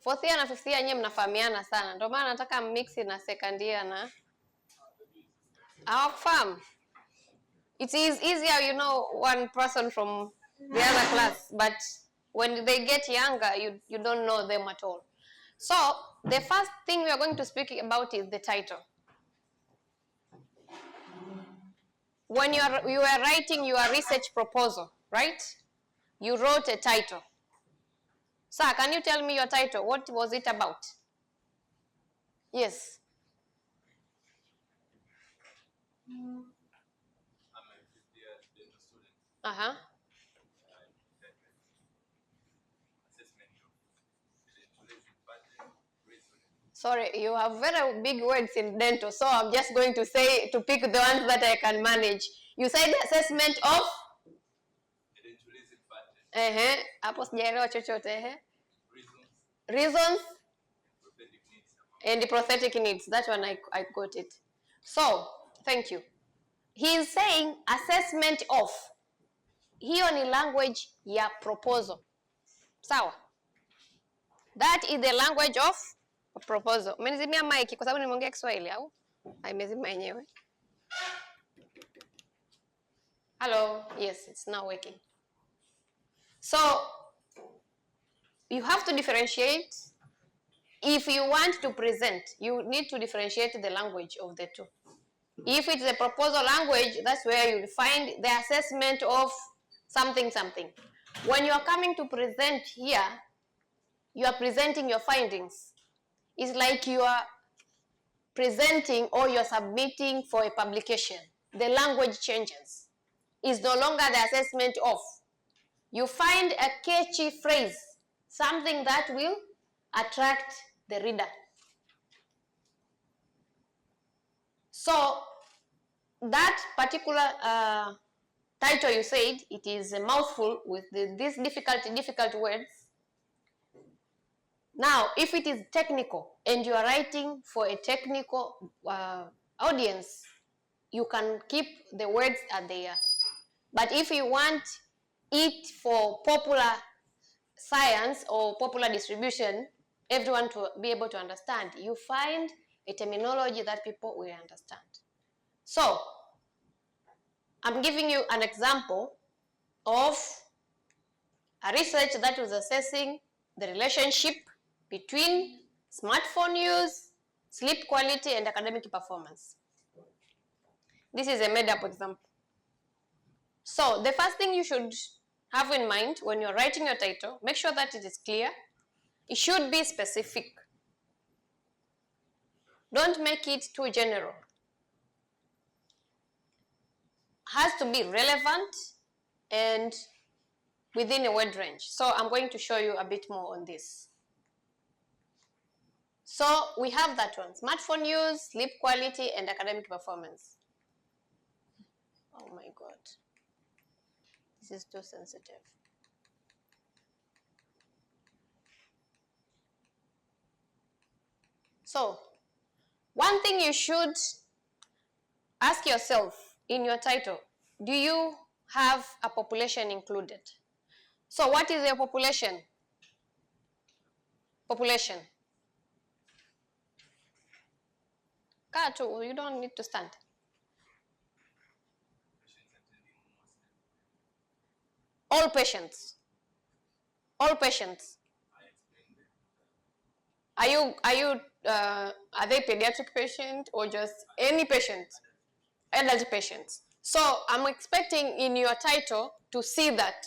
Fourth year na fifth year nyewe mnafahamiana sana. Ndio maana nataka mix na second year na hawakufahamu. It is easier, you know, one person from the other class, but when they get younger, you don't know them at all. So, the first thing we are going to speak about is the title. When you are writing your research proposal, right? You wrote a title. Sir, can you tell me your title? What was it about? Yes. I'm a fifth-year dental student. Uh-huh. Sorry, you have very big words in dental, so I'm just going to pick the ones that I can manage. You said assessment of? Hapo sijaelewa chochote. Reasons? And the prosthetic needs. That one I got it. So, thank you. He is saying assessment of. Hiyo ni language ya proposal. Sawa? That is the language of proposal. Umenizimia mic kwa sababu nimeongea Kiswahili au? Haimezima yenyewe. Hello. Yes, it's now working. So, you have to differentiate. If you want to present, you need to differentiate the language of the two. If it's a proposal language, that's where you'll find the assessment of something. When you are coming to present here, you are presenting your findings. It's like you are presenting or you're submitting for a publication. The language changes. It's no longer the assessment of. You find a catchy phrase, something that will attract the reader. So that particular title you said, it is a mouthful with these difficult words. Now, if it is technical and you are writing for a technical audience, you can keep the words as they are. But if you want it for popular science or popular distribution, everyone to be able to understand, you find a terminology that people will understand. So, I'm giving you an example of a research that was assessing the relationship between smartphone use, sleep quality, and academic performance. This is a made-up example. So, the first thing you should have in mind when you're writing your title, make sure that it is clear. It should be specific. Don't make it too general. Has to be relevant and within a word range. So I'm going to show you a bit more on this. So we have that one, smartphone use, sleep quality, and academic performance. Oh my God, this is too sensitive. So, one thing you should ask yourself in your title, do you have a population included? So what is your population? Population. Katu, you don't need to stand. All patients. All patients. Are they pediatric patient or just any patient? Adult patients. So I'm expecting in your title to see that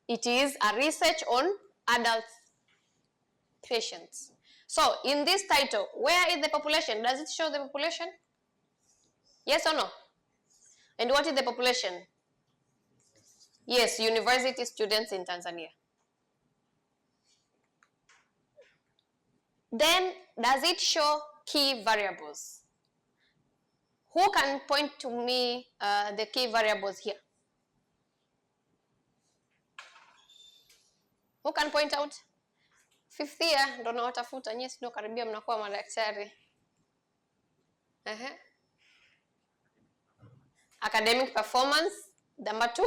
it is a research on adult patients. So in this title, where is the population? Does it show the population? Yes or no? And what is the population? Yes, university students in Tanzania. Then, does it show key variables? Who can point to me the key variables here? Who can point out? Fifth year, ndo nawatafuta nyie, sio karibia mnakuwa madaktari. Academic performance, number 2.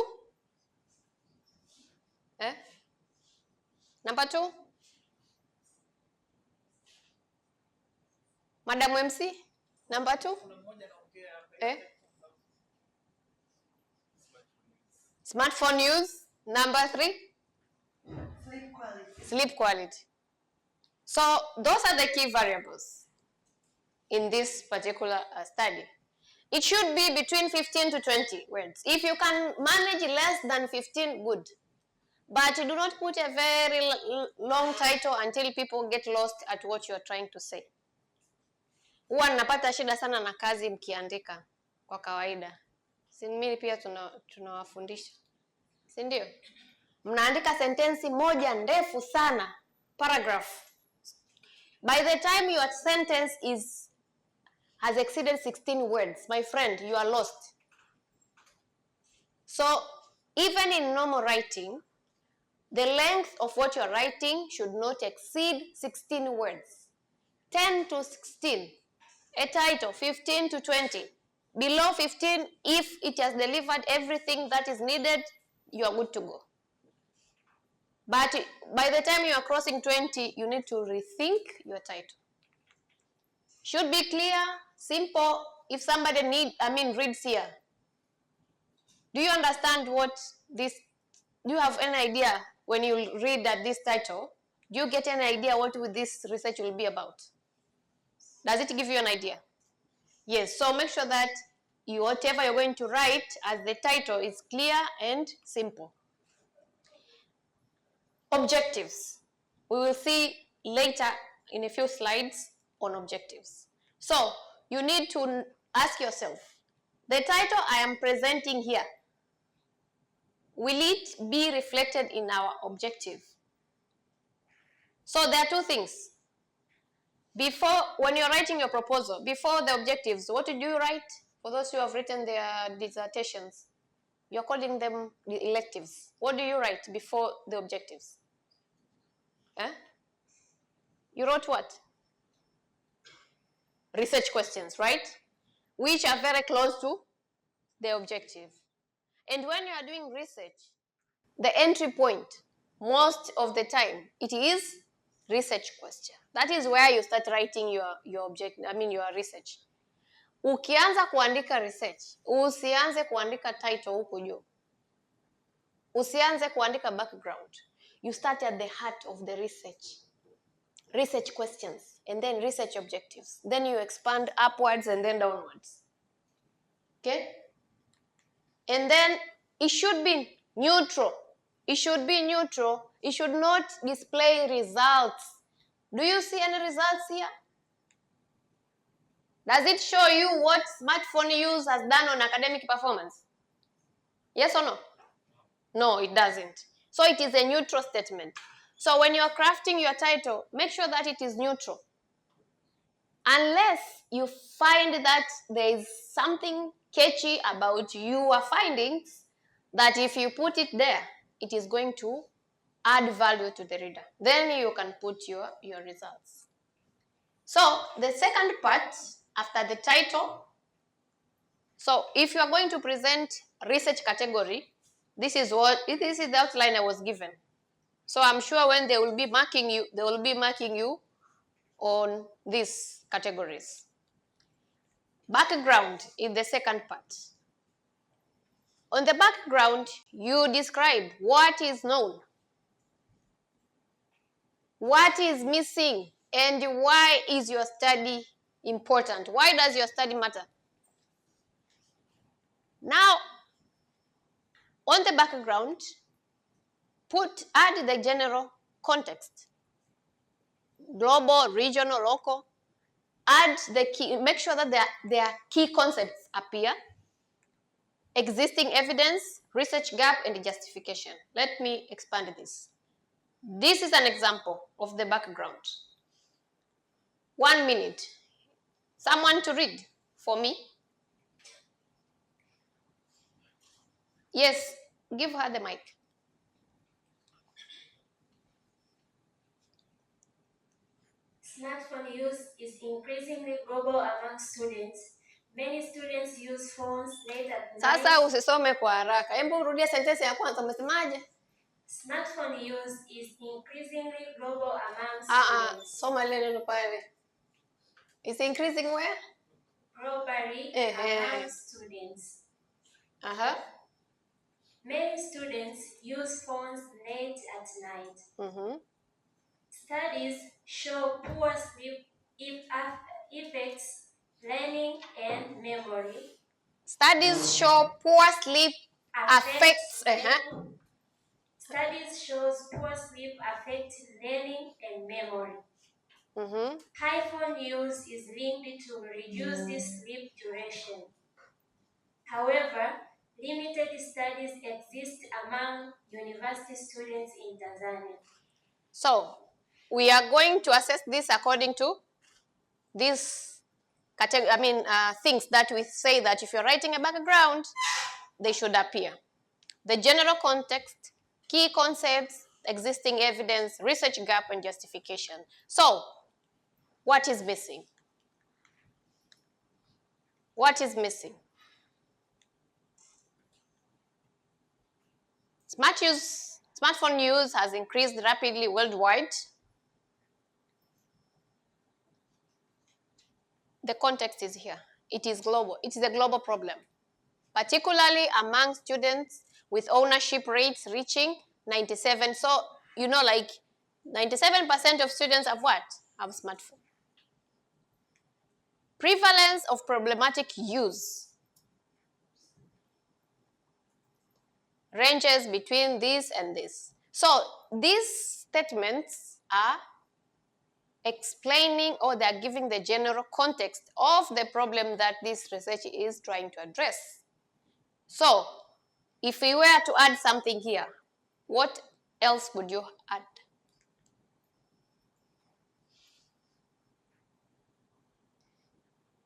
Number 2. Madam MC, number 2. Smartphone use. Number 3. Sleep quality. Sleep quality. So those are the key variables in this particular study. It should be between 15 to 20 words. If you can manage less than 15, good. But do not put a very long title until people get lost at what you're trying to say. Huwa napata shida sana na kazi mkiandika kwa kawaida. Si mimi pia tunawafundisha. Si ndio? Mnaandika sentensi moja ndefu sana, paragraph. By the time your sentence has exceeded 16 words, my friend, you are lost. So, even in normal writing, the length of what you are writing should not exceed 16 words. 10 to 16. A title, 15 to 20. Below 15, if it has delivered everything that is needed, you are good to go. But by the time you are crossing 20, you need to rethink your title. Should be clear, simple. If somebody reads here, do you understand what this, do you have any idea when you read at this title? Do you get any idea what this research will be about? Does it give you an idea? Yes, so make sure that whatever you're going to write as the title is clear and simple. Objectives. We will see later in a few slides on objectives. So, you need to ask yourself, the title I am presenting here, will it be reflected in our objective? So there are two things. Before, when you're writing your proposal, before the objectives, what did you write? For those who have written their dissertations, you're calling them the electives. What do you write before the objectives? Eh? You wrote what? Research questions, right? Which are very close to the objective. And when you are doing research, the entry point, most of the time, it is research question. That is where you start writing your research. Ukianza kuandika research, usianze kuandika title huku juu. Usianze kuandika background. You start at the heart of the research. Research questions, and then research objectives. Then you expand upwards and then downwards. Okay? And then it should be neutral. It should be neutral. It should not display results. Do you see any results here? Does it show you what smartphone use has done on academic performance? Yes or no? No, it doesn't. So it is a neutral statement. So when you are crafting your title, make sure that it is neutral. Unless you find that there is something catchy about your findings, that if you put it there, it is going to add value to the reader. Then you can put your results. So the second part, after the title, so if you are going to present research category, this is the outline I was given. So I'm sure when they will be marking you on these categories. Background is the second part. On the background, you describe what is known, what is missing, and why is your study important. Why does your study matter? Now, on the background, add the general context. Global, regional, local. Add the key, make sure that their key concepts appear. Existing evidence, research gap, and justification. Let me expand this. This is an example of the background. 1 minute. Someone to read for me? Yes, give her the mic. Smartphone use is increasingly global among students. Many students use phones late at night. Sasa usisome kwa haraka. Hebu rudia sentensi ya kwanza, umesemaje? Smartphone use is increasingly global among students. Soma lile neno pale. It's increasing where? Robbery among students. Many students use phones late at night. Studies show poor sleep affects learning and memory. Studies show poor sleep affects Studies shows poor sleep affects learning and memory. High phone use is linked to reduced sleep duration. However, limited studies exist among university students in Tanzania. So, we are going to assess this according to these things that we say that if you're writing a background, they should appear. The general context, key concepts, existing evidence, research gap, and justification. So, what is missing? What is missing? Smartphone use has increased rapidly worldwide. The context is here. It is global. It is a global problem, particularly among students with ownership rates reaching 97. So, you know, like 97% of students have what? Have smartphone. Prevalence of problematic use ranges between this and this. So, these statements are explaining, or they're giving the general context of the problem that this research is trying to address. So, if we were to add something here, what else would you add?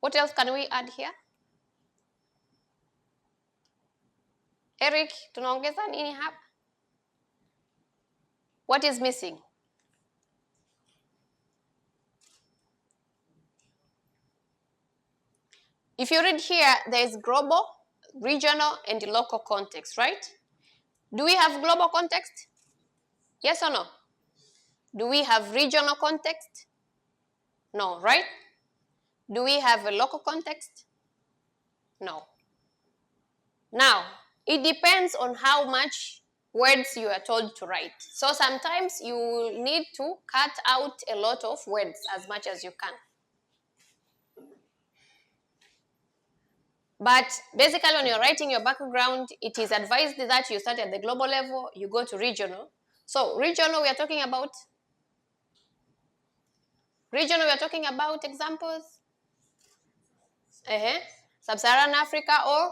What else can we add here? Eric, tunaongeza nini hapa? What is missing? If you read here, there is global, regional, and local context, right? Do we have global context? Yes or no? Do we have regional context? No, right? Do we have a local context? No. Now, it depends on how much words you are told to write. So sometimes you will need to cut out a lot of words as much as you can. But basically, when you're writing your background, it is advised that you start at the global level, you go to regional. So regional, we are talking about examples. Sub-Saharan Africa or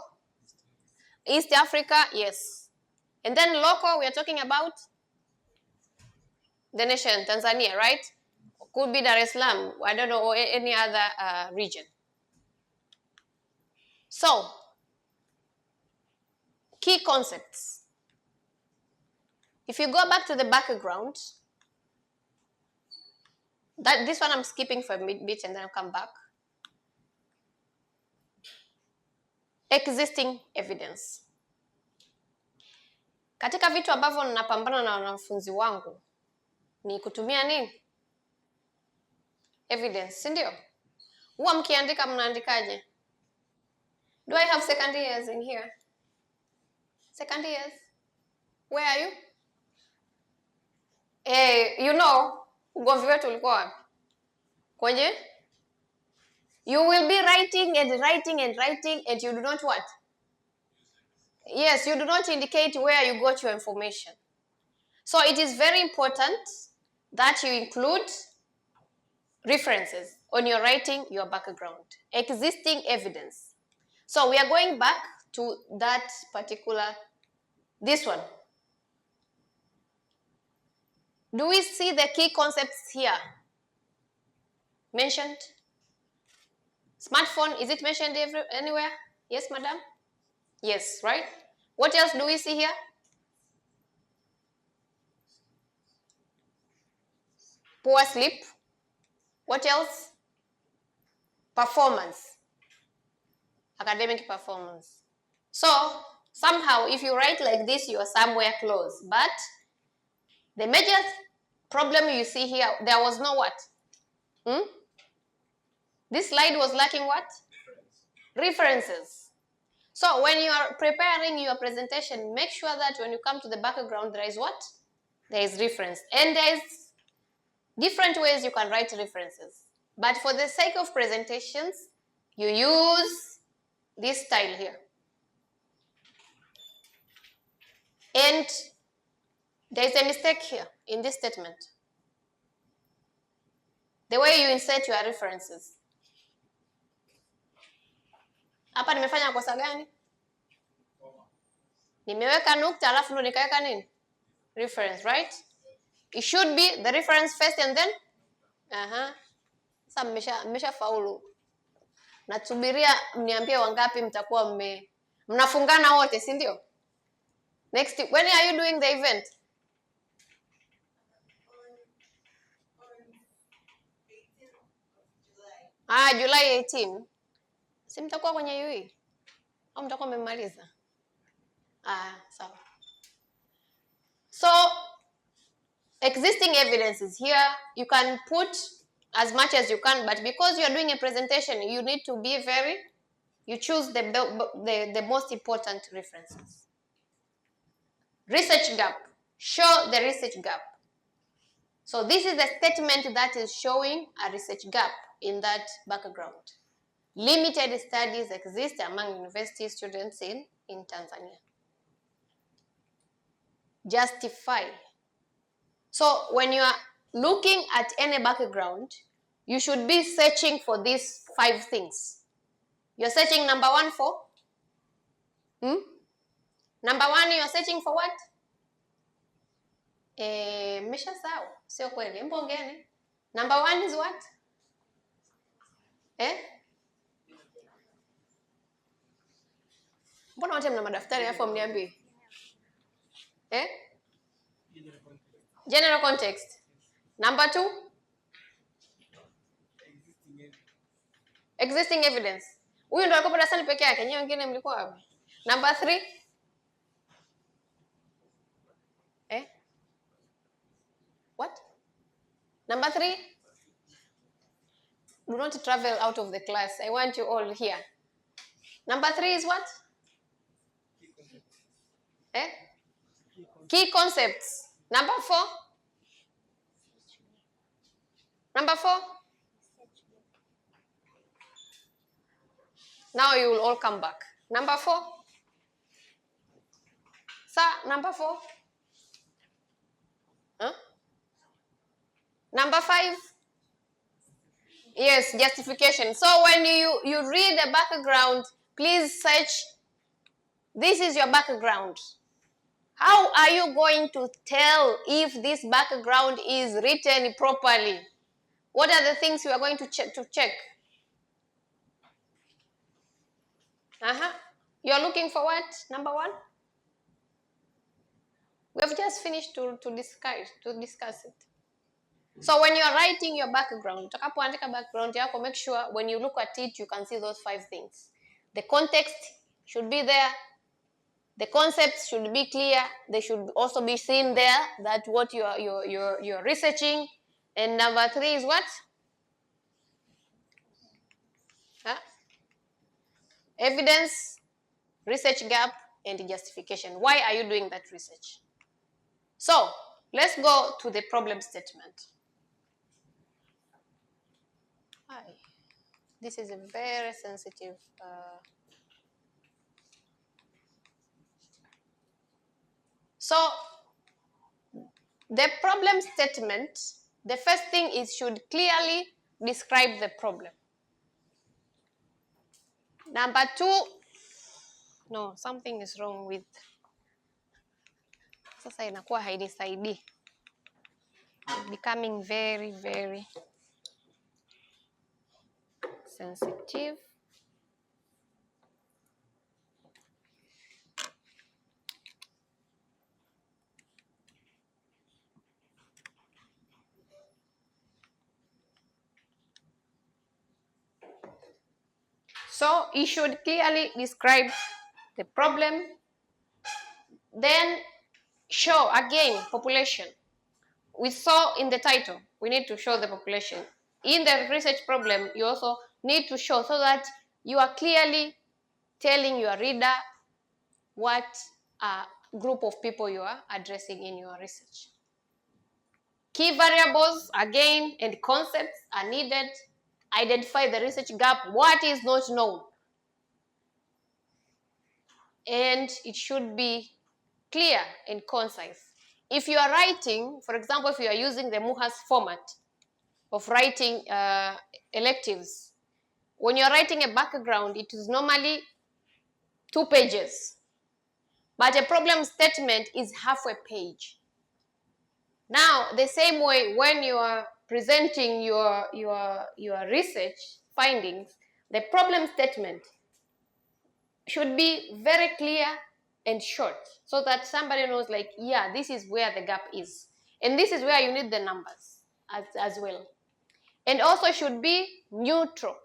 East Africa, yes. And then local, we are talking about the nation, Tanzania, right? Could be Dar es Salaam, I don't know, or any other region. So, key concepts. If you go back to the background, this one I'm skipping for a bit and then I'll come back. Existing evidence. Katika vitu ambavyo ninapambana na wanafunzi wangu ni kutumia nini? Evidence, si ndio? Huwa mkiandika mnaandikaje? Do I have second years in here? Second years? Where are you? You know, ugomvi wetu ulikuwa wapi? Kwenye? You will be writing and writing and writing and you do not what? Yes, you do not indicate where you got your information. So it is very important that you include references on your writing, your background, existing evidence. So we are going back to that particular, this one. Do we see the key concepts here mentioned? Smartphone, is it mentioned anywhere? Yes, madam? Yes, right? What else do we see here? Poor sleep. What else? Performance. Academic performance. So, somehow, if you write like this, you are somewhere close. But the major problem you see here, there was no what? This slide was lacking what? References. So when you are preparing your presentation, make sure that when you come to the background, there is what? There is reference. And there is different ways you can write references. But for the sake of presentations, you use this style here. And there is a mistake here in this statement. The way you insert your references. Hapa nimefanya kosa gani? Nimeweka nukta alafu ndo nikaweka nini? Reference, right? It should be the reference first and then sasa mmesha faulu. Nasubiria mniambie wangapi mtakuwa mnafungana wote, si ndio? Next, when are you doing the event? July 18. Si mtakuwa kwenye UE? Au mtakuwa mmemaliza? Sawa. So, existing evidences here, you can put as much as you can, but because you are doing a presentation, you need to be you choose the most important references. Research gap. Show the research gap. So this is a statement that is showing a research gap in that background. Limited studies exist among university students in Tanzania. Justify. So when you are looking at any background, you should be searching for these 5 things. You're searching number 1 for? Number 1, you're searching for what? Mesha sawa. Sio kweli. Mbongeni. Number 1 is what? Mbona wote mna madaftari hapo mniambie? General context. Number 2? Existing evidence. Huyu ndo alikuwa darasani peke yake, nyewe wengine mlikuwa wapi? Number 3? What? Number 3? Do not travel out of the class. I want you all here. Number 3 is what? Key concepts. Number 4? Number 4? Now you will all come back. Number 4? Sir, number 4? Number 5? Yes, justification. So when you read the background, please search. This is your background. How are you going to tell if this background is written properly? What are the things you are going to check? You are looking for what? Number 1? We have just finished to discuss it. So when you are writing your background, utakapoandika background yako, make sure when you look at it, you can see those 5 things. The context should be there. The concepts should be clear. They should also be seen there, that what you're researching. And number 3 is what? Evidence, research gap, and justification. Why are you doing that research? So, let's go to the problem statement. This is a very sensitive So, the problem statement, the first thing is should clearly describe the problem. Number 2, no, something is wrong with. Sasa inakuwa hainisaidii. It's becoming very, very sensitive. So it should clearly describe the problem. Then show again population. We saw in the title, we need to show the population. In the research problem, you also need to show so that you are clearly telling your reader what group of people you are addressing in your research. Key variables, again, and concepts are needed. Identify the research gap, what is not known. And it should be clear and concise. If you are writing, for example, if you are using the MUHAS format of writing electives, when you're writing a background, it is normally 2 pages. But a problem statement is half a page. Now, the same way when you are presenting your research findings, the problem statement should be very clear and short so that somebody knows, like, yeah, this is where the gap is. And this is where you need the numbers as well. And also should be neutral.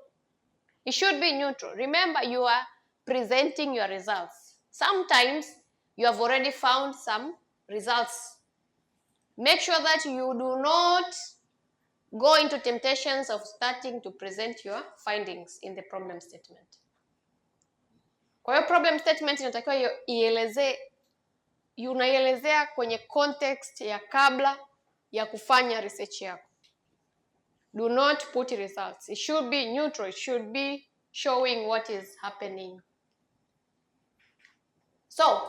It should be neutral. Remember, you are presenting your results. Sometimes you have already found some results. Make sure that you do not go into temptations of starting to present your findings in the problem statement. Kwa hiyo problem statement inatakiwa unaielezea kwenye context ya kabla ya kufanya research yako. Do not put results. It should be neutral. It should be showing what is happening. So,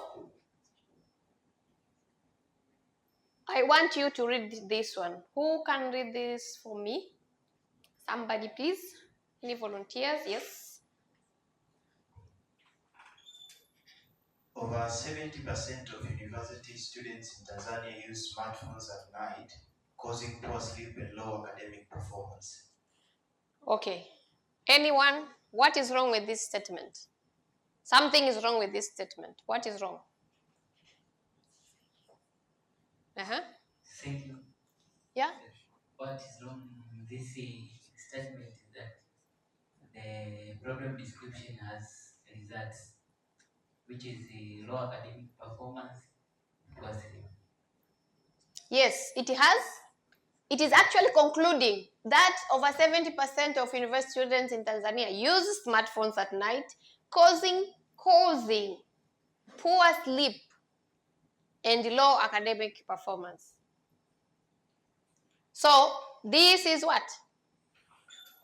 I want you to read this one. Who can read this for me? Somebody, please. Any volunteers? Yes. Over 70% of university students in Tanzania use smartphones at night, causing poor sleep and low academic performance. Okay. Anyone? What is wrong with this statement? Something is wrong with this statement. What is wrong? Thank you. Yeah? What is wrong with this statement is that the problem description has results, which is the low academic performance. Yes, it has. It is actually concluding that over 70% of university students in Tanzania use smartphones at night, causing poor sleep and low academic performance. So this is what?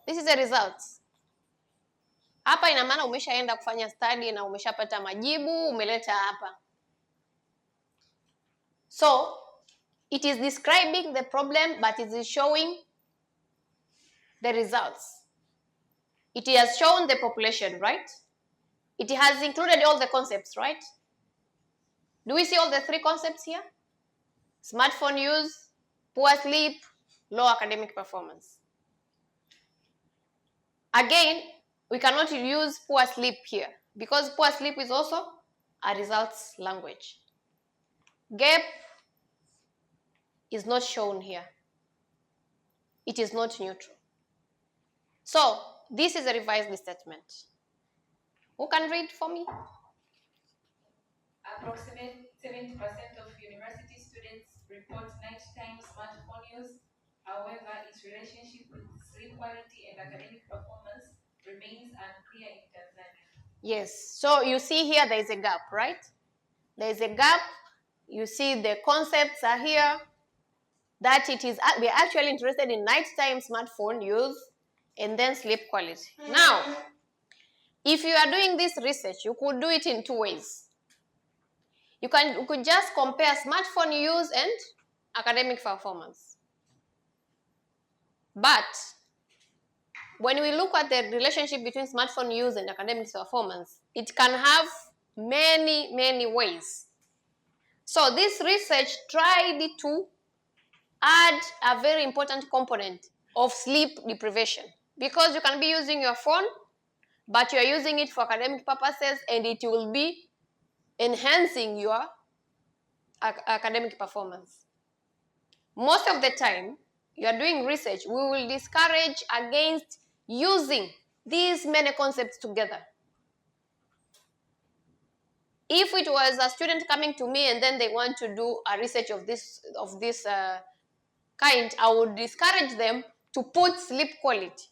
This is the results. Hapa ina maana umeshaenda kufanya study na umeshapata majibu, umeleta hapa. So it is describing the problem, but it is showing the results. It has shown the population, right? It has included all the concepts, right? Do we see all the 3 concepts here? Smartphone use, poor sleep, low academic performance. Again, we cannot use poor sleep here because poor sleep is also a results language. Gap is not shown here. It is not neutral. So, this is a revised statement. Who can read for me? Approximately 70% of university students report nighttime smartphone use. However, its relationship with sleep quality and academic performance remains unclear in Tanzania. Yes, so you see here there is a gap, right? There is a gap. You see the concepts are here. That it is, we are actually interested in nighttime smartphone use and then sleep quality. Now, if you are doing this research, you could do it in 2 ways. You could just compare smartphone use and academic performance. But when we look at the relationship between smartphone use and academic performance, it can have many, many ways. So this research tried to add a very important component of sleep deprivation, because you can be using your phone, but you are using it for academic purposes and it will be enhancing your academic performance. Most of the time, you are doing research, we will discourage against using these many concepts together. If it was a student coming to me and then they want to do a research of this kind, I would discourage them to put sleep quality.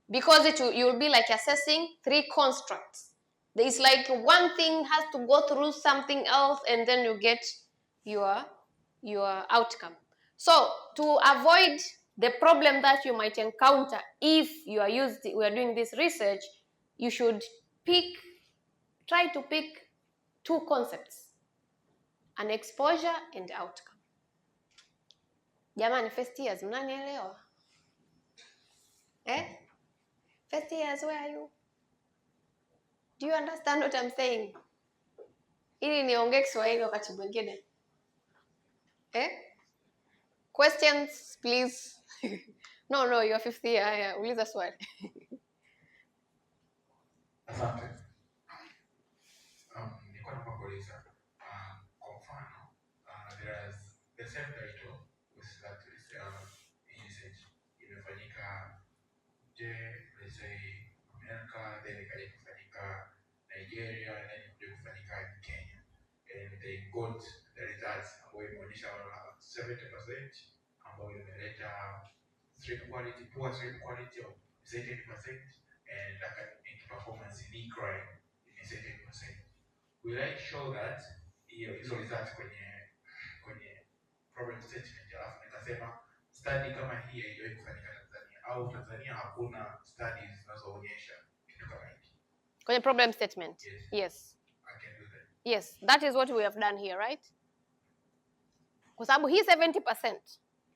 because you'll be like assessing 3 constructs. There's like one thing has to go through something else, and then you get your outcome. So to avoid the problem that you might encounter if we are doing this research, you should try to pick 2 concepts, an exposure and outcome. Jamani, first years, mnanielewa? First years, where are you? Do you understand what I'm saying? Ili niongee Kiswahili wakati mwingine. Questions, please. No, you're 50 year. Haya, uliza swali. Asante. Nilikuwa nataka kuuliza kwa mfano there's the same title with that research imefanyika let's say America, then ikaja kufanyika Nigeria, then ikaja kufanyika Kenya, and they got the results ambayo imeonyesha 70% ambayo imeleta poor sleep quality of 70% and academic performance in decline in 70%. Will I show that hizo results kwenye problem statement, alafu nikasema study kama hii haijawahi kufanyika Tanzania au Tanzania hakuna studies zinazoonyesha kitu kama hiki? Kwenye problem statement. Yes. I can do that. Yes, that is what we have done here, right? Kwa sababu hii 70%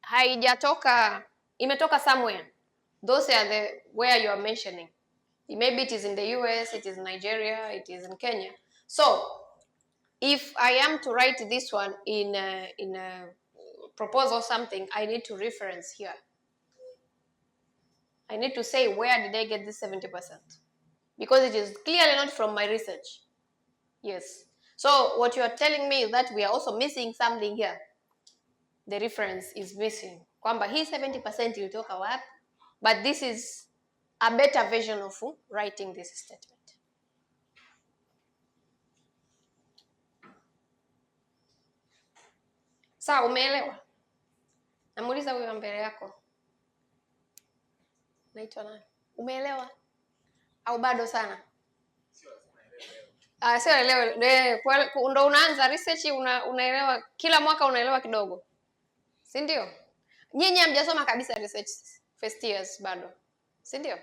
haijatoka, imetoka somewhere. Those are where you are mentioning. Maybe it is in the US, it is in Nigeria, it is in Kenya. So, if I am to write this one in a proposal or something, I need to reference here. I need to say, where did I get this 70%? Because it is clearly not from my research. Yes. So what you are telling me is that we are also missing something here. The reference is missing. Kwamba hii 70% ilitoka wapi? But this is a better version of writing this statement. Sawa, umeelewa? Namuuliza huyo mbele yako. Naitwa nani? Umeelewa? Au bado sana? Sio elewa. Ndo unaanza research, unaelewa kila mwaka, unaelewa kidogo. Si ndio? Nyinyi hamjasoma kabisa research first years bado. Si ndio?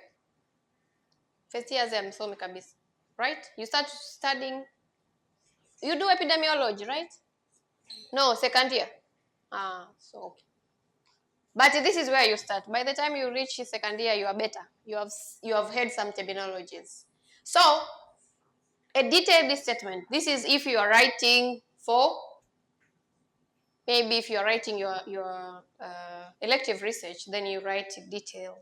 First years hamsomi kabisa. Right? You start studying. You do epidemiology, right? No, second year. So okay. But this is where you start. By the time you reach second year, you are better. You have heard some terminologies. So, a detailed statement. This is if you are writing for, maybe if you are writing your elective research, then you write detailed.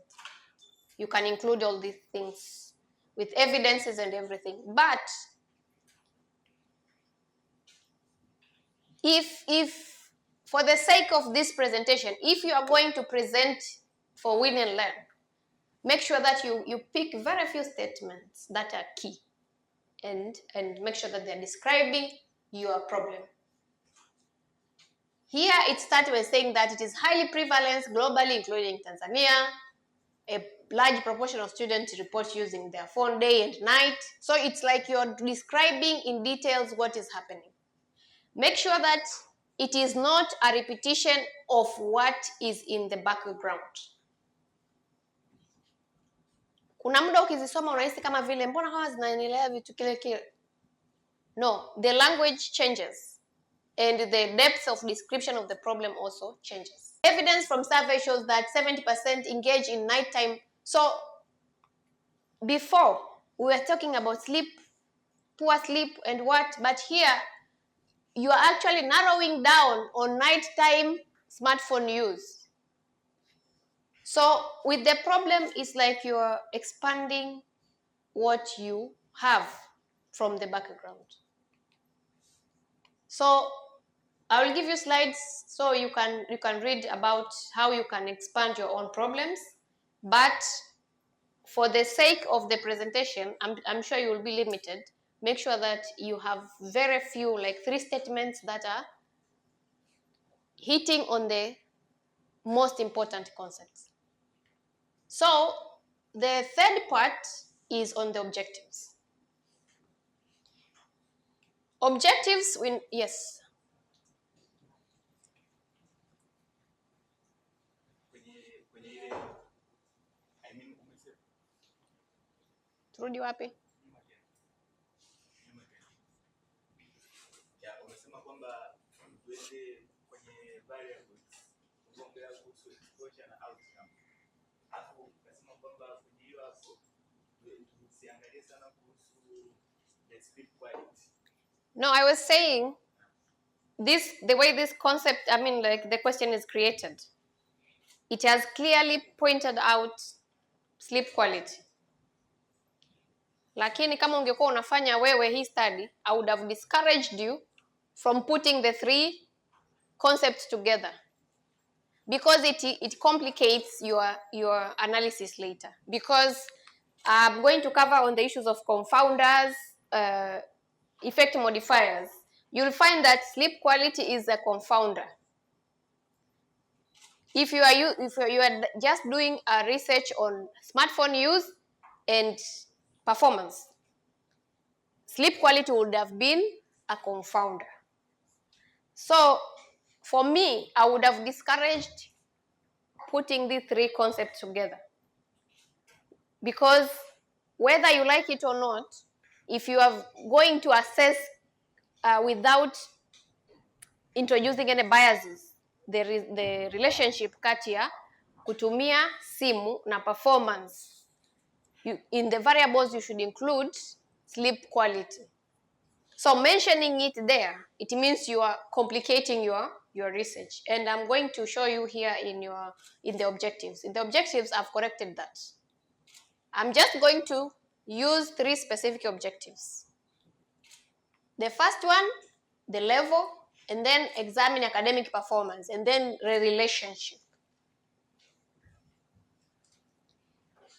You can include all these things with evidences and everything. But if for the sake of this presentation, if you are going to present for Win and Learn, make sure that you pick very few statements that are key and make sure that they're describing your problem. Here it starts by saying that it is highly prevalent globally, including Tanzania. A large proportion of students report using their phone day and night. So it's like you're describing in details what is happening. Make sure that it is not a repetition of what is in the background. Kuna muda ukizisoma unahisi kama vile mbona kama zinaendelea vitu kile kile. No, the language changes and the depth of description of the problem also changes. Evidence from survey shows that 70% engage in nighttime. So before we were talking about sleep, poor sleep and what, but here you are actually narrowing down on nighttime smartphone use. So with the problem, it's like you are expanding what you have from the background. So I will give you slides so you can read about how you can expand your own problems. But for the sake of the presentation, I'm sure you will be limited. Make sure that you have very few, like 3 statements that are hitting on the most important concepts. So The third part is on the objectives. Objectives, yes. Turudi wapi? Umesema kwamba tuende kwenye variables kuongelea kuhusu exposure na outcome. Hapo umesema kwamba kwenye hiyo hapo tusiangalie sana kuhusu the speed quality. No, I was saying the way this concept, like the question is created, it has clearly pointed out sleep quality. Lakini kama ungekuwa unafanya wewe hii study, I would have discouraged you from putting the three concepts together, because it complicates your analysis later. Because I'm going to cover on the issues of confounders, effect modifiers. You'll find that sleep quality is a confounder. If you are just doing a research on smartphone use and performance, sleep quality would have been a confounder. So for me, I would have discouraged putting these three concepts together, because whether you like it or not, if you are going to assess without introducing any biases, the relationship kati ya kutumia simu na performance, in the variables you should include sleep quality. So mentioning it there, it means you are complicating your research. And I'm going to show you here in the objectives. In the objectives, I've corrected that. I'm just going to use three specific objectives. The first one, the level, and then examine academic performance, and then the relationship.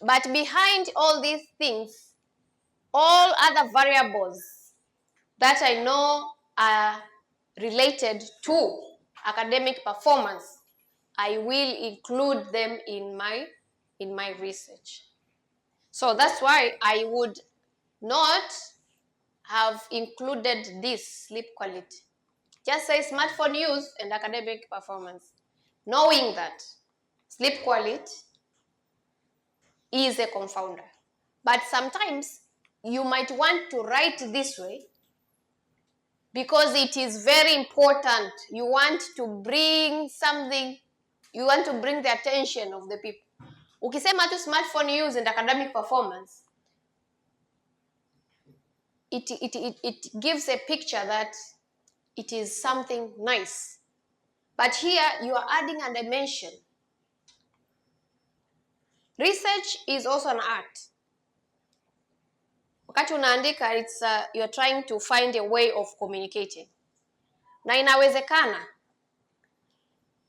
But behind all these things, all other variables that I know are related to academic performance, I will include them in my research. So that's why I would not have included this sleep quality. Just say smartphone use and academic performance, knowing that sleep quality is a confounder. But sometimes you might want to write this way because it is very important. You want to bring something, you want to bring the attention of the people. Ukisema tu smartphone use and academic performance, it gives a picture that it is something nice. But here you are adding a dimension. Research is also an art. Wakati unaandika, it's you're trying to find a way of communicating. Na inawezekana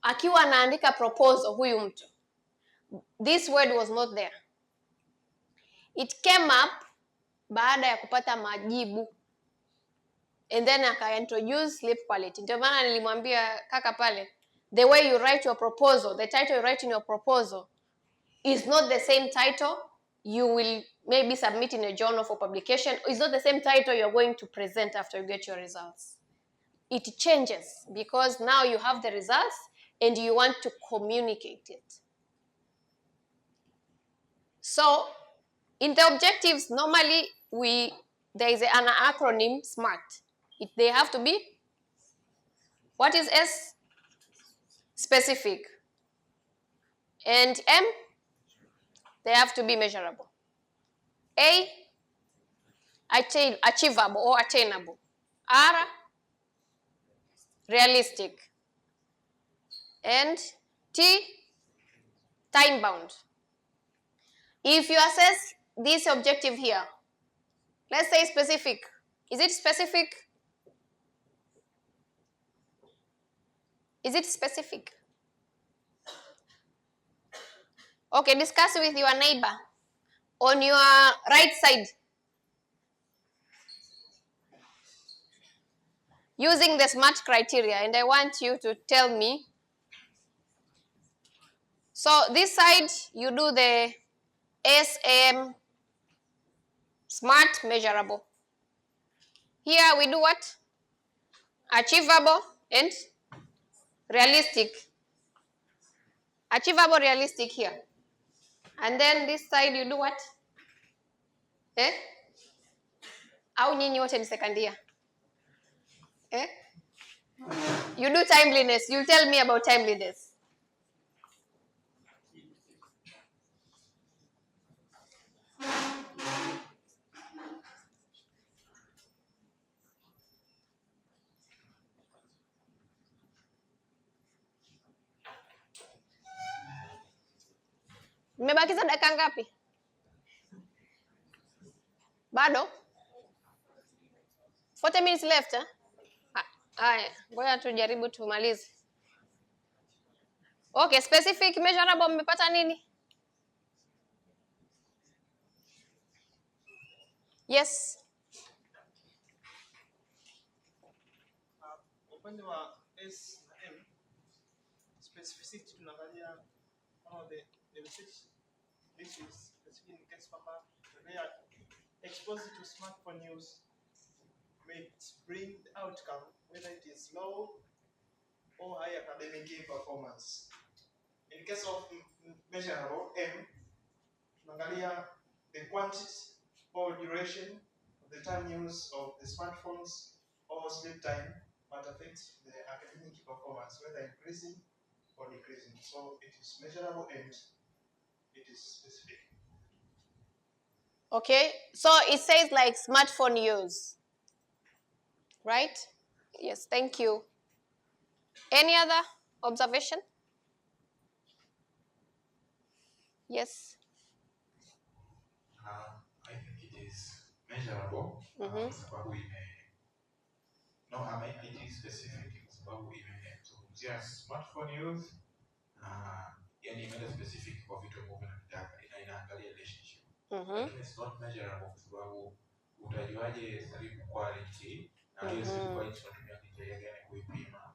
akiwa anaandika proposal huyu mtu, this word was not there. It came up baada ya kupata majibu, and then aka-introduce sleep quality. Ndio maana nilimwambia kaka pale, the way you write your proposal, the title you write in your proposal is not the same title you will maybe submit in a journal for publication. It's not the same title you're going to present after you get your results. It changes because now you have the results and you want to communicate it. So in the objectives, normally there is an acronym SMART. They have to be, what is S? Specific. And M, they have to be measurable. A, achievable or attainable. R, realistic. And T, time bound. If you assess this objective here, let's say specific. Is it specific? Is it specific? Okay, discuss with your neighbor on your right side. Using the SMART criteria, and I want you to tell me. So this side, you do the SM, smart, measurable. Here we do what? Achievable and realistic. Achievable, realistic here. And then this side you do what? Eh? Au nyinyi wote ni second year? Eh? You do timeliness. You tell me about timeliness. Mmebakiza dakika ngapi? Bado? 40 minutes left, eh? Haya, ngoja tujaribu tumalize. Okay, specific, measurable, mmepata nini? Yes. Upande wa S na M, specificity tunaangalia one of the research issues, especially in case kwamba they are exposed to smartphone use may bring the outcome whether it is low or high academic performance. In case of measurable M, tunaangalia the quantity or duration of the time use of the smartphones or sleep time might affect the academic performance, whether increasing or decreasing. So it is measurable and it is specific. Okay, so it says like smartphone use, right? Yes, thank you. Any other observation? Yes. I think it is measurable. Sababu it is specific sababu imezungumzia smartphone use yani imeenda specific kwa vitu ambavyo vinataka inaangalia relationship. It's not measurable kwa sababu utajuaje sleep quality na hiyo sleep quality tunatumia criteria gani kuipima.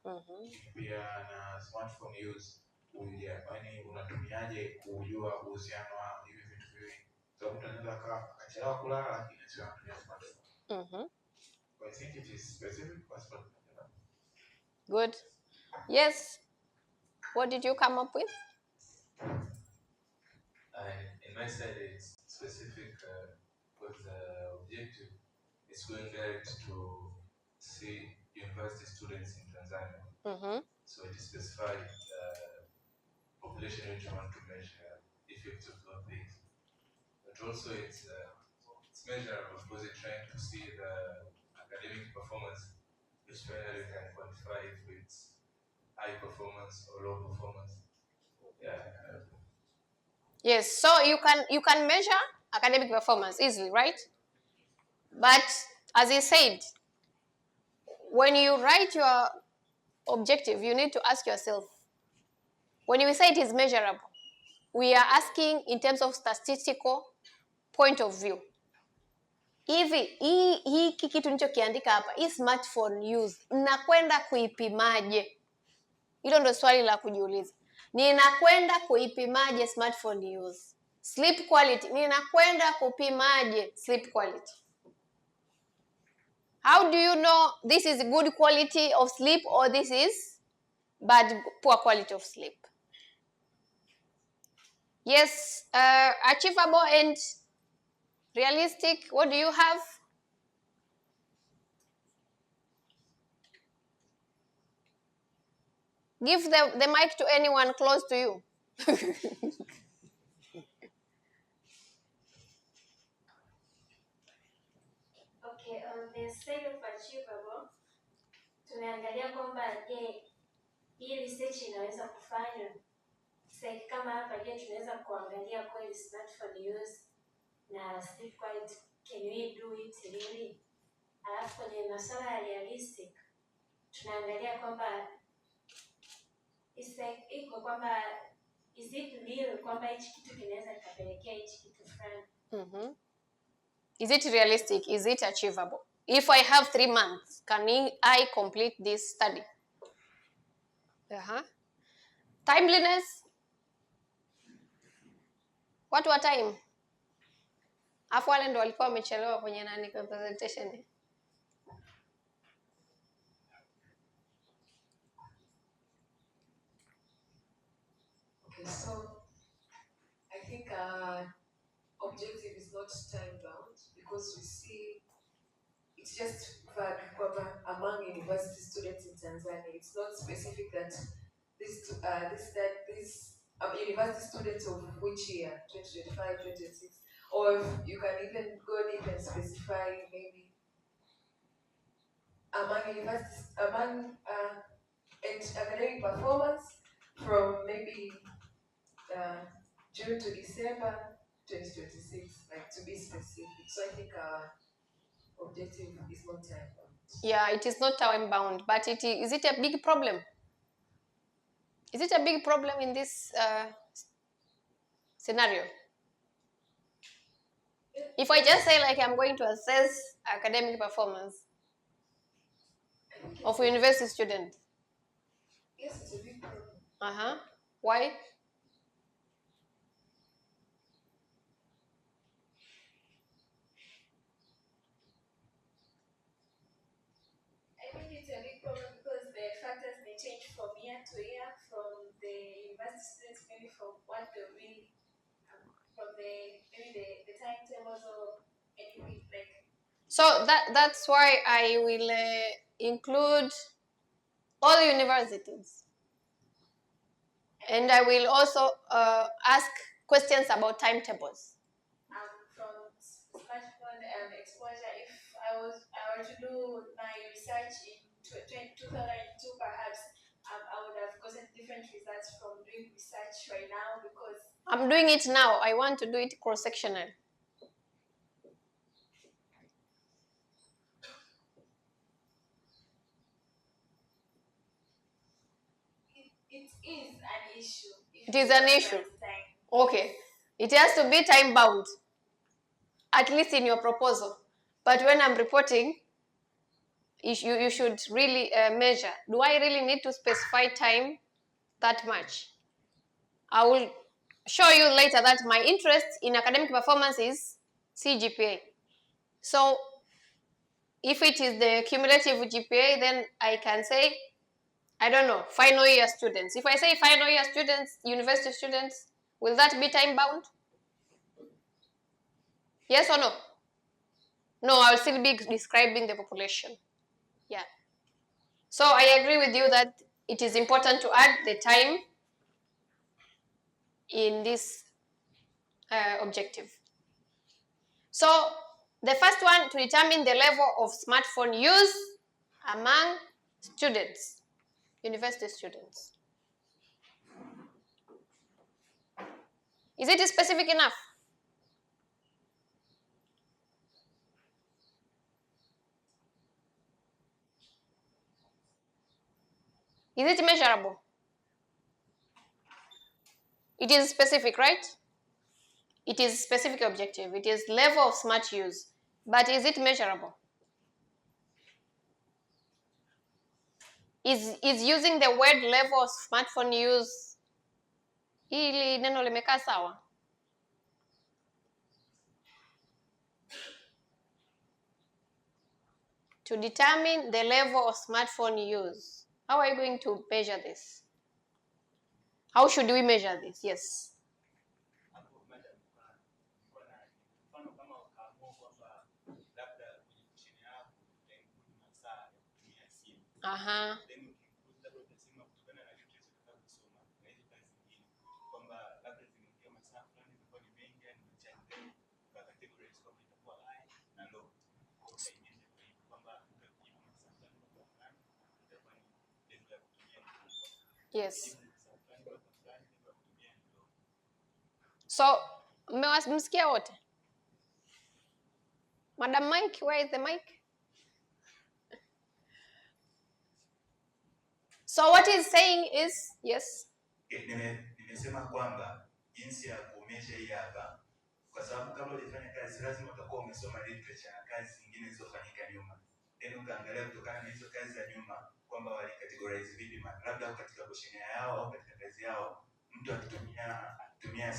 Pia na smartphone use yani unatumiaje kujua uhusiano wa hivi vitu viwili. Sababu tunaweza akachelewa kulala lakini sio anatumia smartphone. I think it is specific but not measurable. Good. Yes. What did you come up with? In my side, it's specific with the objective. It's going direct to see university students in Tanzania. So it is specified population which you want to measure effects of those things. But also it's measurable because it's trying to see the academic performance, which finally we can quantify if it's high performance or low performance. Yeah. Yes, so you can measure academic performance easily, right? But as I said, when you write your objective, you need to ask yourself, when we say it is measurable, we are asking in terms of statistical point of view. Hivi hiki kitu nilichokiandika hapa, hii smartphone use, nakwenda kuipimaje? Hilo ndo swali la kujiuliza. Ninakwenda kuipimaje smartphone use? Sleep quality, ninakwenda kupimaje sleep quality? How do you know this is good quality of sleep or this is poor quality of sleep? Yes, achievable and realistic, what do you have? Give the mic to anyone close to you. Okay, on the side of achievable, tumeangalia kwamba je, hii research inaweza kufanywa. Sasa kama hapa je, tunaweza kuangalia kweli smartphone use na sleep quality, can we do it really? Alafu kwenye masuala ya realistic, tunaangalia kwamba iko kwamba is it real kwamba hichi kitu kinaweza kikapelekea hichi kitu fulani. Is it realistic? Is it achievable? If I have 3 months, can I complete this study? Timeliness. What time? Afu wale ndo walikuwa wamechelewa kwenye nani kwa presentation. Okay, so I think objective is not time bound because we see it's just vague among university students in Tanzania. It's not specific that these university students of which year, 2025, 2026, or you can even go deep and specify maybe among universities, among academic performance from maybe June to December 2026, like to be specific. So I think our objective is not time bound. Yeah, it is not time bound, but is it a big problem? Is it a big problem in this scenario? If I just say like I'm going to assess academic performance of a university student. Yes, it's a big problem. Why? I think it's a big problem because the factors may change from year to year, from the university students, maybe from what they really, from the timetables or anything like. So that's why I will include all universities, and I will also ask questions about timetables. From smartphone exposure, if I were to do my research in 2002 perhaps, I would have gotten different results from doing research right now because I'm doing it now. I want to do it cross-sectional. it is an issue. It is an issue. Okay. It has to be time bound, at least in your proposal. But when I'm reporting, you should really measure. Do I really need to specify time that much? I will show you later that my interest in academic performance is CGPA. So if it is the cumulative GPA, then I can say, I don't know, final year students. If I say final year students, university students, will that be time bound? Yes or no? No, I'll still be describing the population. Yeah. So I agree with you that it is important to add the time in this objective. So the first one, to determine the level of smartphone use among students, university students. Is it specific enough? Is it measurable? It is specific, right? It is specific objective. It is level of smart use. But is it measurable? Is using the word level of smartphone use, hili neno limekaa sawa? To determine the level of smartphone use. How are you going to measure this? How should we measure this? Yes. Yes. So, mmesikia wote? Madam Mike, where is the mic? So what he's saying is, yes. Nimesema kwamba jinsi ya kumeasure hii hapa, kwa sababu kabla hujafanya kazi lazima utakuwa umesoma literature na kazi zingine zilizofanyika nyuma. Then ukaangalia kutokana na hizo kazi za nyuma kwamba wali categorize vipi, labda katika questionnaire yao au katika kazi yao mtu akitumia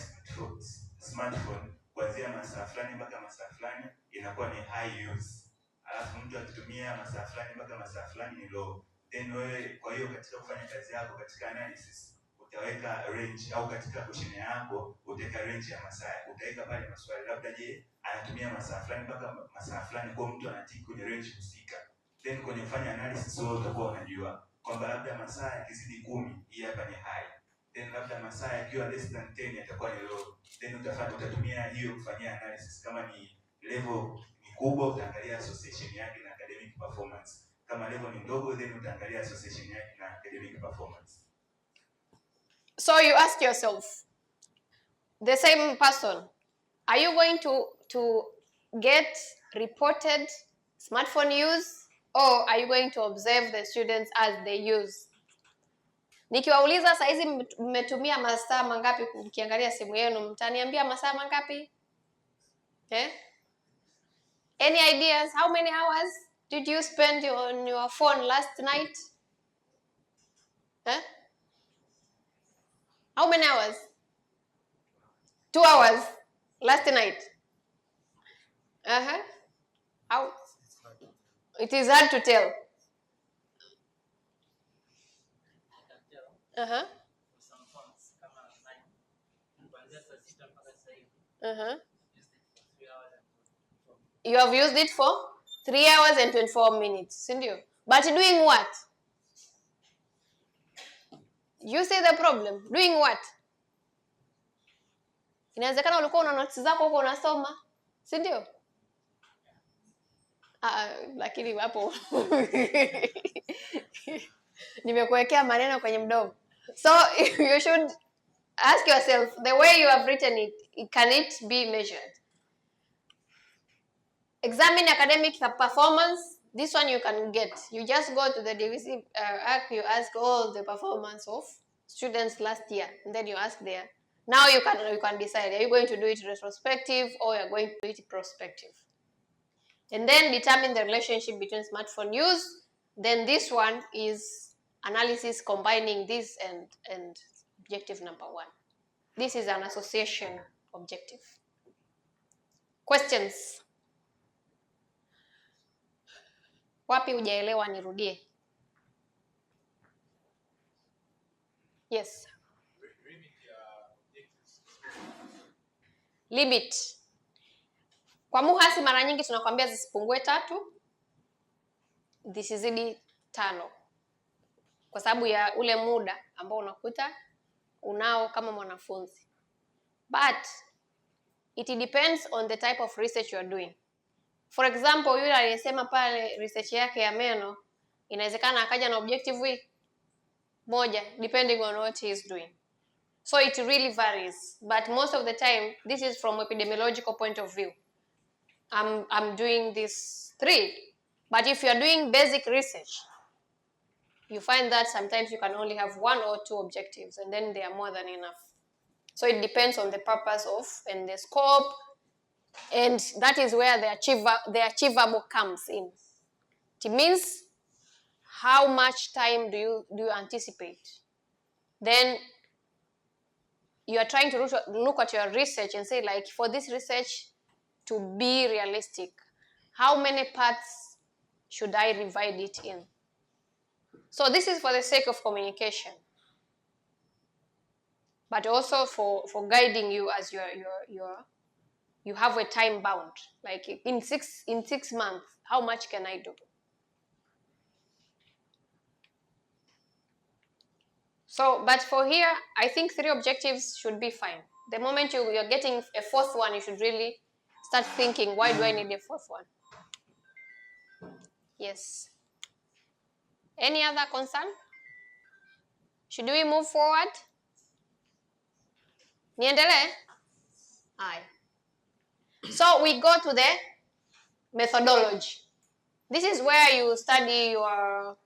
smartphone kwa kuanzia masaa fulani mpaka masaa fulani inakuwa ni high use, alafu mtu akitumia masaa fulani mpaka masaa fulani ni low. Then wewe, kwa hiyo katika kufanya kazi yako katika analysis utaweka range, au katika questionnaire yako utaweka range ya masaa. Utaweka pale maswali, labda je, anatumia masaa fulani mpaka masaa fulani, kwa mtu anatiki kwenye range husika. Then kwenye kufanya analysis wewe utakuwa unajua kwamba labda masaa yakizidi 10 hii hapa ni high, then labda masaa yakiwa less than 10 yatakuwa ni low. Then utatumia hiyo kufanyia analysis. Kama ni level ni kubwa, utaangalia association yake na academic performance. Kama level ni ndogo, then utaangalia association yake na academic performance. So you ask yourself, the same person, are you going to get reported smartphone use, or are you going to observe the students as they use? Nikiwauliza saa hizi mmetumia masaa mangapi mkiangalia simu yenu, mtaniambia masaa mangapi? Any ideas? How many hours did you spend on your phone last night? How many hours? 2 hours last night. How? It is hard to tell. You have used it for 3 hours and 24 minutes, didn't you? But doing what? You see the problem. Doing what? Inawezekana ulikuwa una notes zako huko unasoma, si ndio? Lakini hapo nimekuwekea maneno kwenye mdomo. So you should ask yourself, the way you have written it, can it be measured? Examine academic performance. This one you can get. You just go to the divisive arc, you ask all the performance of students last year, and then you ask there. Now you can decide, are you going to do it retrospective or you're going to do it prospective? And then determine the relationship between smartphone use. Then this one is analysis combining this and objective number 1. This is an association objective. Questions? Wapi hujaelewa nirudie? Yes. Limit. Kwa MUHAS mara nyingi tunakwambia zisipungue 3, zisizidi 5. Kwa sababu ya ule muda ambao unakuta unao kama mwanafunzi. But it depends on the type of research you are doing. For example, yule aliyesema pale research yake ya meno, inawezekana akaja na objective 1 depending on what he is doing. So it really varies, but most of the time this is from epidemiological point of view. I'm doing these 3, but if you are doing basic research, you find that sometimes you can only have 1 or 2 objectives, and then they are more than enough. So it depends on the purpose of and the scope, and that is where the achievable comes in. It means how much time do you anticipate? Then you are trying to look at your research and say, like, for this research to be realistic, how many parts should I divide it in? So this is for the sake of communication, but also for guiding you as you have a time bound. Like in 6 months, how much can I do? So, but for here, I think 3 objectives should be fine. The moment you're getting a 4th one, you should really start thinking, why do I need a 4th one? Yes. Any other concern? Should we move forward? Niendelee? Aye. So we go to the methodology. This is where you study your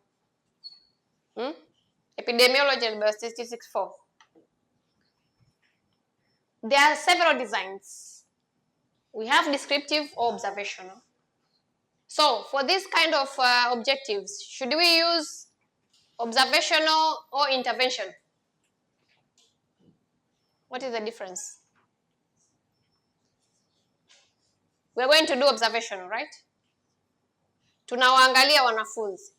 epidemiology and biostatistics 4. There are several designs. We have descriptive or observational. So for this kind of objectives, should we use observational or intervention? What is the difference? We are going to do observational, right? Tunawaangalia wanafunzi.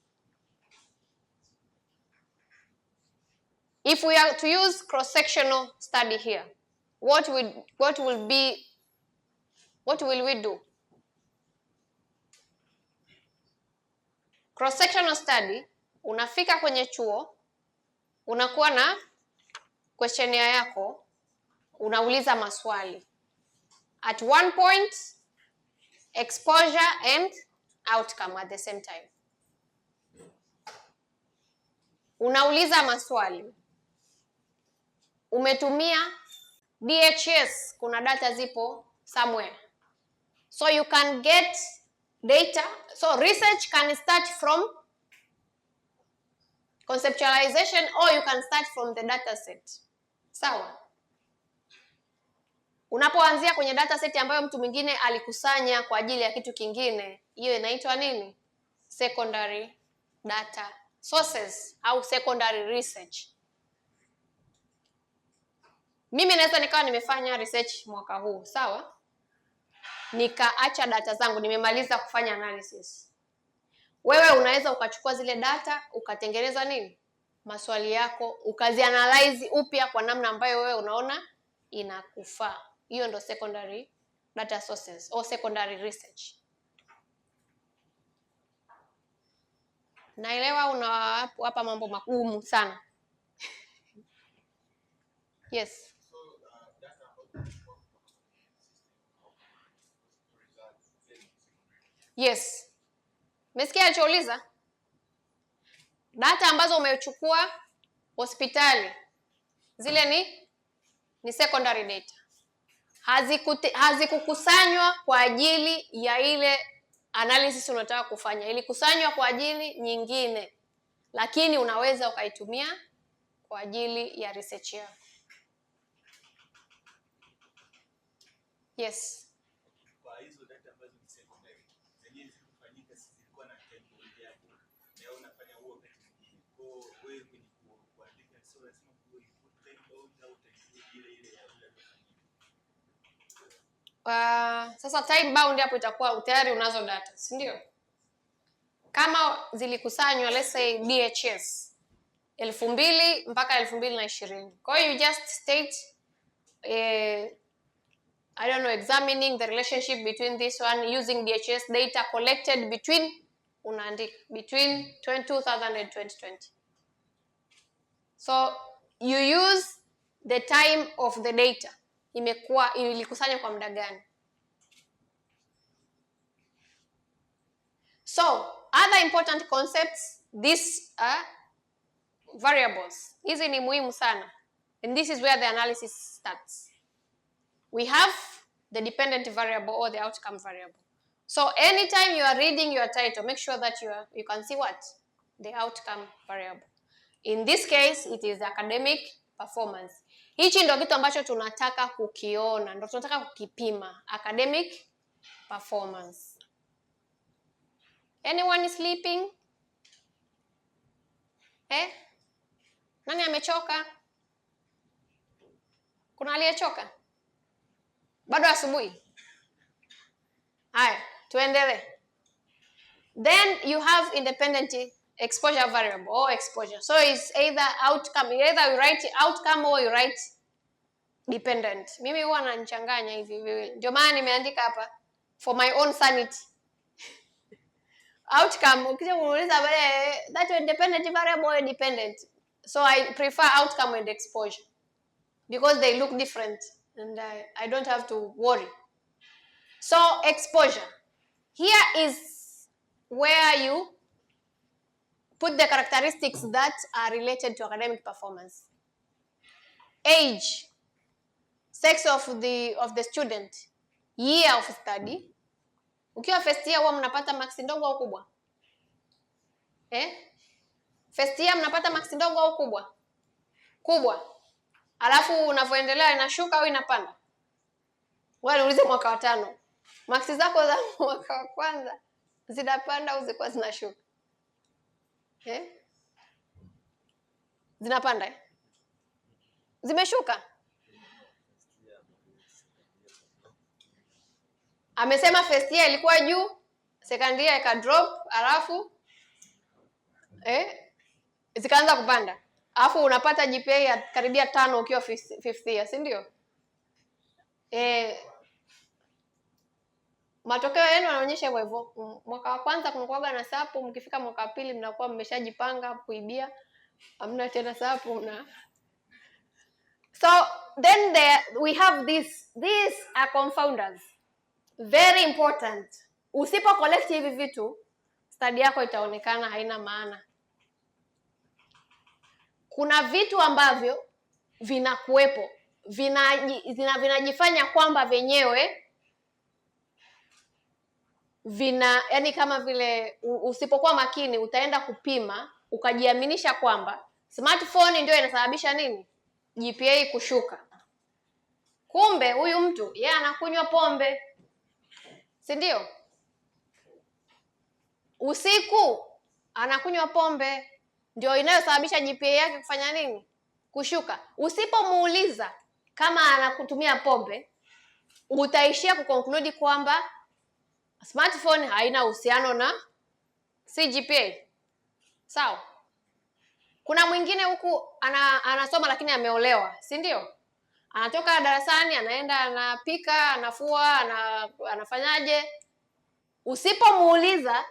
If we are to use cross-sectional study here, what will we do? Cross-sectional study, unafika kwenye chuo, unakuwa na questionnaire yako, unauliza maswali. At one point, exposure and outcome at the same time. Unauliza maswali. Umetumia DHS, kuna data zipo somewhere. So you can get data. So research can start from conceptualization or you can start from the data set. Sawa? Unapoanzia kwenye data set ambayo mtu mwingine alikusanya kwa ajili ya kitu kingine, hiyo inaitwa nini? Secondary data sources au secondary research. Mimi naweza nikawa nimefanya research mwaka huu, sawa? Nikaacha data zangu, nimemaliza kufanya analysis. Wewe unaweza ukachukua zile data, ukatengeneza nini? Maswali yako, ukazianalyze upya kwa namna ambayo wewe unaona inakufaa. Hiyo ndo secondary data sources au secondary research. Naelewa unawapa mambo magumu sana. Yes. Yes. Mesikia alichouliza? Data ambazo umechukua hospitali, zile ni secondary data. Hazikukusanywa kwa ajili ya ile analysis unataka kufanya. Ilikusanywa kwa ajili nyingine. Lakini unaweza ukaitumia kwa ajili ya research yako. Yes. Kwa hizo data ambazo ni secondary, zenyewe zilifanyika zilikuwa na template yako. Leo unafanya huo wakati mwingine. Kwa wewe kwenye kuandika sio lazima kuwe template au template ile ya sasa time bound hapo itakuwa tayari unazo data, si ndio? Kama zilikusanywa let's say DHS 2000 mpaka 2020. Kwa hiyo you just state I don't know, examining the relationship between this one using DHS data collected between 2000 and 2020. So you use the time of the data. Ilikusanywa kwa muda gani? So, other important concepts, these are variables. Hizi ni muhimu sana. And this is where the analysis starts. We have the dependent variable or the outcome variable. So, anytime you are reading your title, make sure that you can see what? The outcome variable. In this case, it is academic performance. Hichi ndo kitu ambacho tunataka kukiona, ndo tunataka kukipima. Academic performance. Anyone is sleeping? Nani amechoka? Kuna aliyechoka? Bado asubuhi? Haya, tuendelee. Then you have independent exposure variable or exposure. So it's either outcome, either you write outcome or you write dependent. Mimi huwa nachanganya hivi viwili. Ndio maana nimeandika hapa for my own sanity. Outcome, ukija kuniuliza bale that independent variable or dependent. So I prefer outcome and exposure because they look different and I don't have to worry. So exposure. Here is where you put the characteristics that are related to academic performance. Age, sex of the student, year of study. Ukiwa first year huwa mnapata max ndogo au kubwa? First year mnapata max ndogo au kubwa? Kubwa. Alafu unavyoendelea inashuka au inapanda? Wewe niulize mwaka wa 5. Max zako za mwaka wa kwanza zinapanda au zilikuwa zinashuka? Zinapanda Zimeshuka? Amesema first year ilikuwa juu, second year ika drop, alafu zikaanza kupanda. Alafu unapata GPA ya karibia 5 ukiwa fifth year, si ndio? Matokeo yenu yanaonyesha hivyo hivyo. Mwaka wa kwanza kunakuwa na sapu, mkifika mwaka wa pili mnakuwa mmeshajipanga kuibia. Hamna tena sapu na. So then we have these are confounders. Very important. Usipo collect hivi vitu, study yako itaonekana haina maana. Kuna vitu ambavyo vinakuwepo, vinajifanya kwamba wenyewe yani kama vile usipokuwa makini utaenda kupima ukajiaminisha kwamba smartphone ndio inasababisha nini? GPA kushuka. Kumbe huyu mtu yeye anakunywa pombe. Si ndio? Usiku anakunywa pombe ndio inayosababisha GPA yake kufanya nini? Kushuka. Usipomuuliza kama anakutumia pombe, utaishia kuconclude kwamba smartphone haina uhusiano na GPA. Sawa? Kuna mwingine huku anasoma lakini ameolewa, si ndio? Anatoka darasani, anaenda anapika, anafua, anafanyaje? Usipomuuliza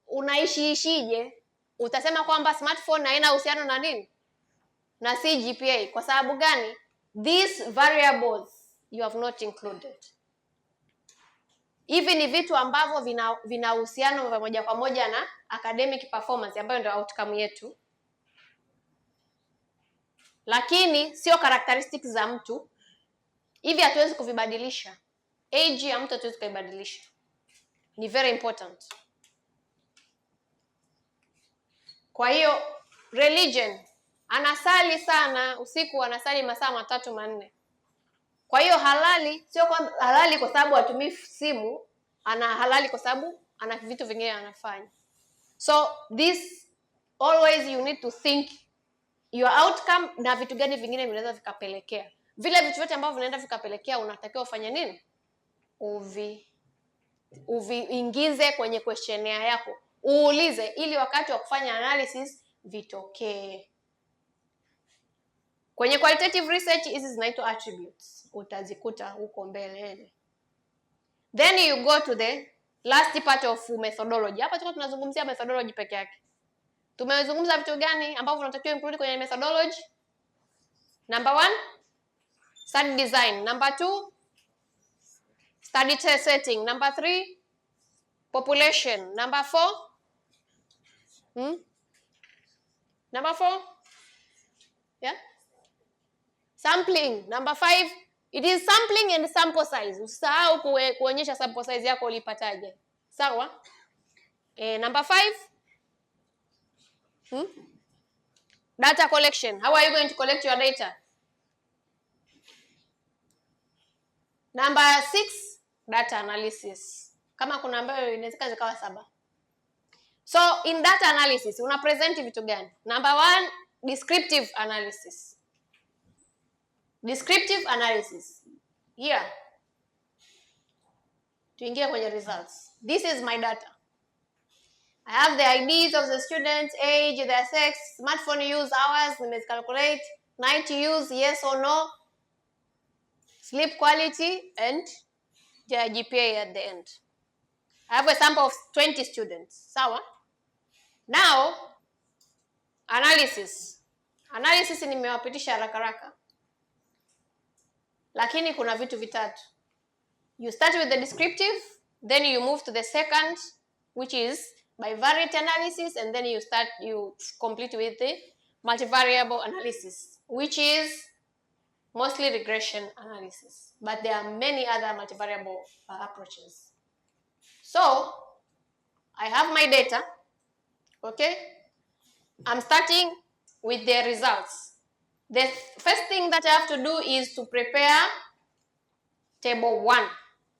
unaishiishije, utasema kwamba smartphone haina uhusiano na nini? Na GPA. Kwa sababu gani? These variables you have not included. Hivi ni vitu ambavyo vina uhusiano moja kwa moja na academic performance ambayo ndio outcome yetu. Lakini sio characteristics za mtu. Hivi hatuwezi kuvibadilisha. Age ya mtu hatuwezi kuibadilisha. Ni very important. Kwa hiyo religion, anasali sana usiku, anasali masaa 3-4. Kwa hiyo halali sio kwa halali kwa sababu hatumii simu, ana halali kwa sababu ana vitu vingine anafanya. So this always you need to think your outcome na vitu gani vingine vinaweza vikapelekea. Vile vitu vyote ambavyo vinaenda vikapelekea unatakiwa ufanye nini? Uviingize kwenye questionnaire yako. Uulize ili wakati wa kufanya analysis vitokee. Kwenye qualitative research hizi zinaitwa attributes. Utazikuta huko mbele. Then you go to the last part of methodology. Hapa tunazungumzia methodology peke yake. Tumezungumza vitu gani ambavyo tunatakiwa include kwenye methodology? Number 1, study design. Number 2, study setting. Number 3, population. Number 4, Number 4, yeah, sampling. Number 5, it is sampling and sample size. Usisahau kuonyesha sample size yako ulipataje. Sawa? Number 5, data collection. How are you going to collect your data? Number 6, data analysis. Kama kuna ambayo inawezekana zikawa 7. So in data analysis una present vitu gani? Number 1, descriptive analysis. Descriptive analysis. Here. Tuingie kwenye results. This is my data. I have the IDs of the students, age, their sex, smartphone use hours, let's calculate, night use, yes or no, sleep quality, and their GPA at the end. I have a sample of 20 students. Sawa? Now, analysis. Analysis nimewapitisha haraka. Lakini kuna vitu vitatu. You start with the descriptive, then you move to the second, which is bivariate analysis, and then you complete with the multivariable analysis, which is mostly regression analysis. But there are many other multivariable approaches. So, I have my data. Okay? I'm starting with the results. The first thing that I have to do is to prepare table 1.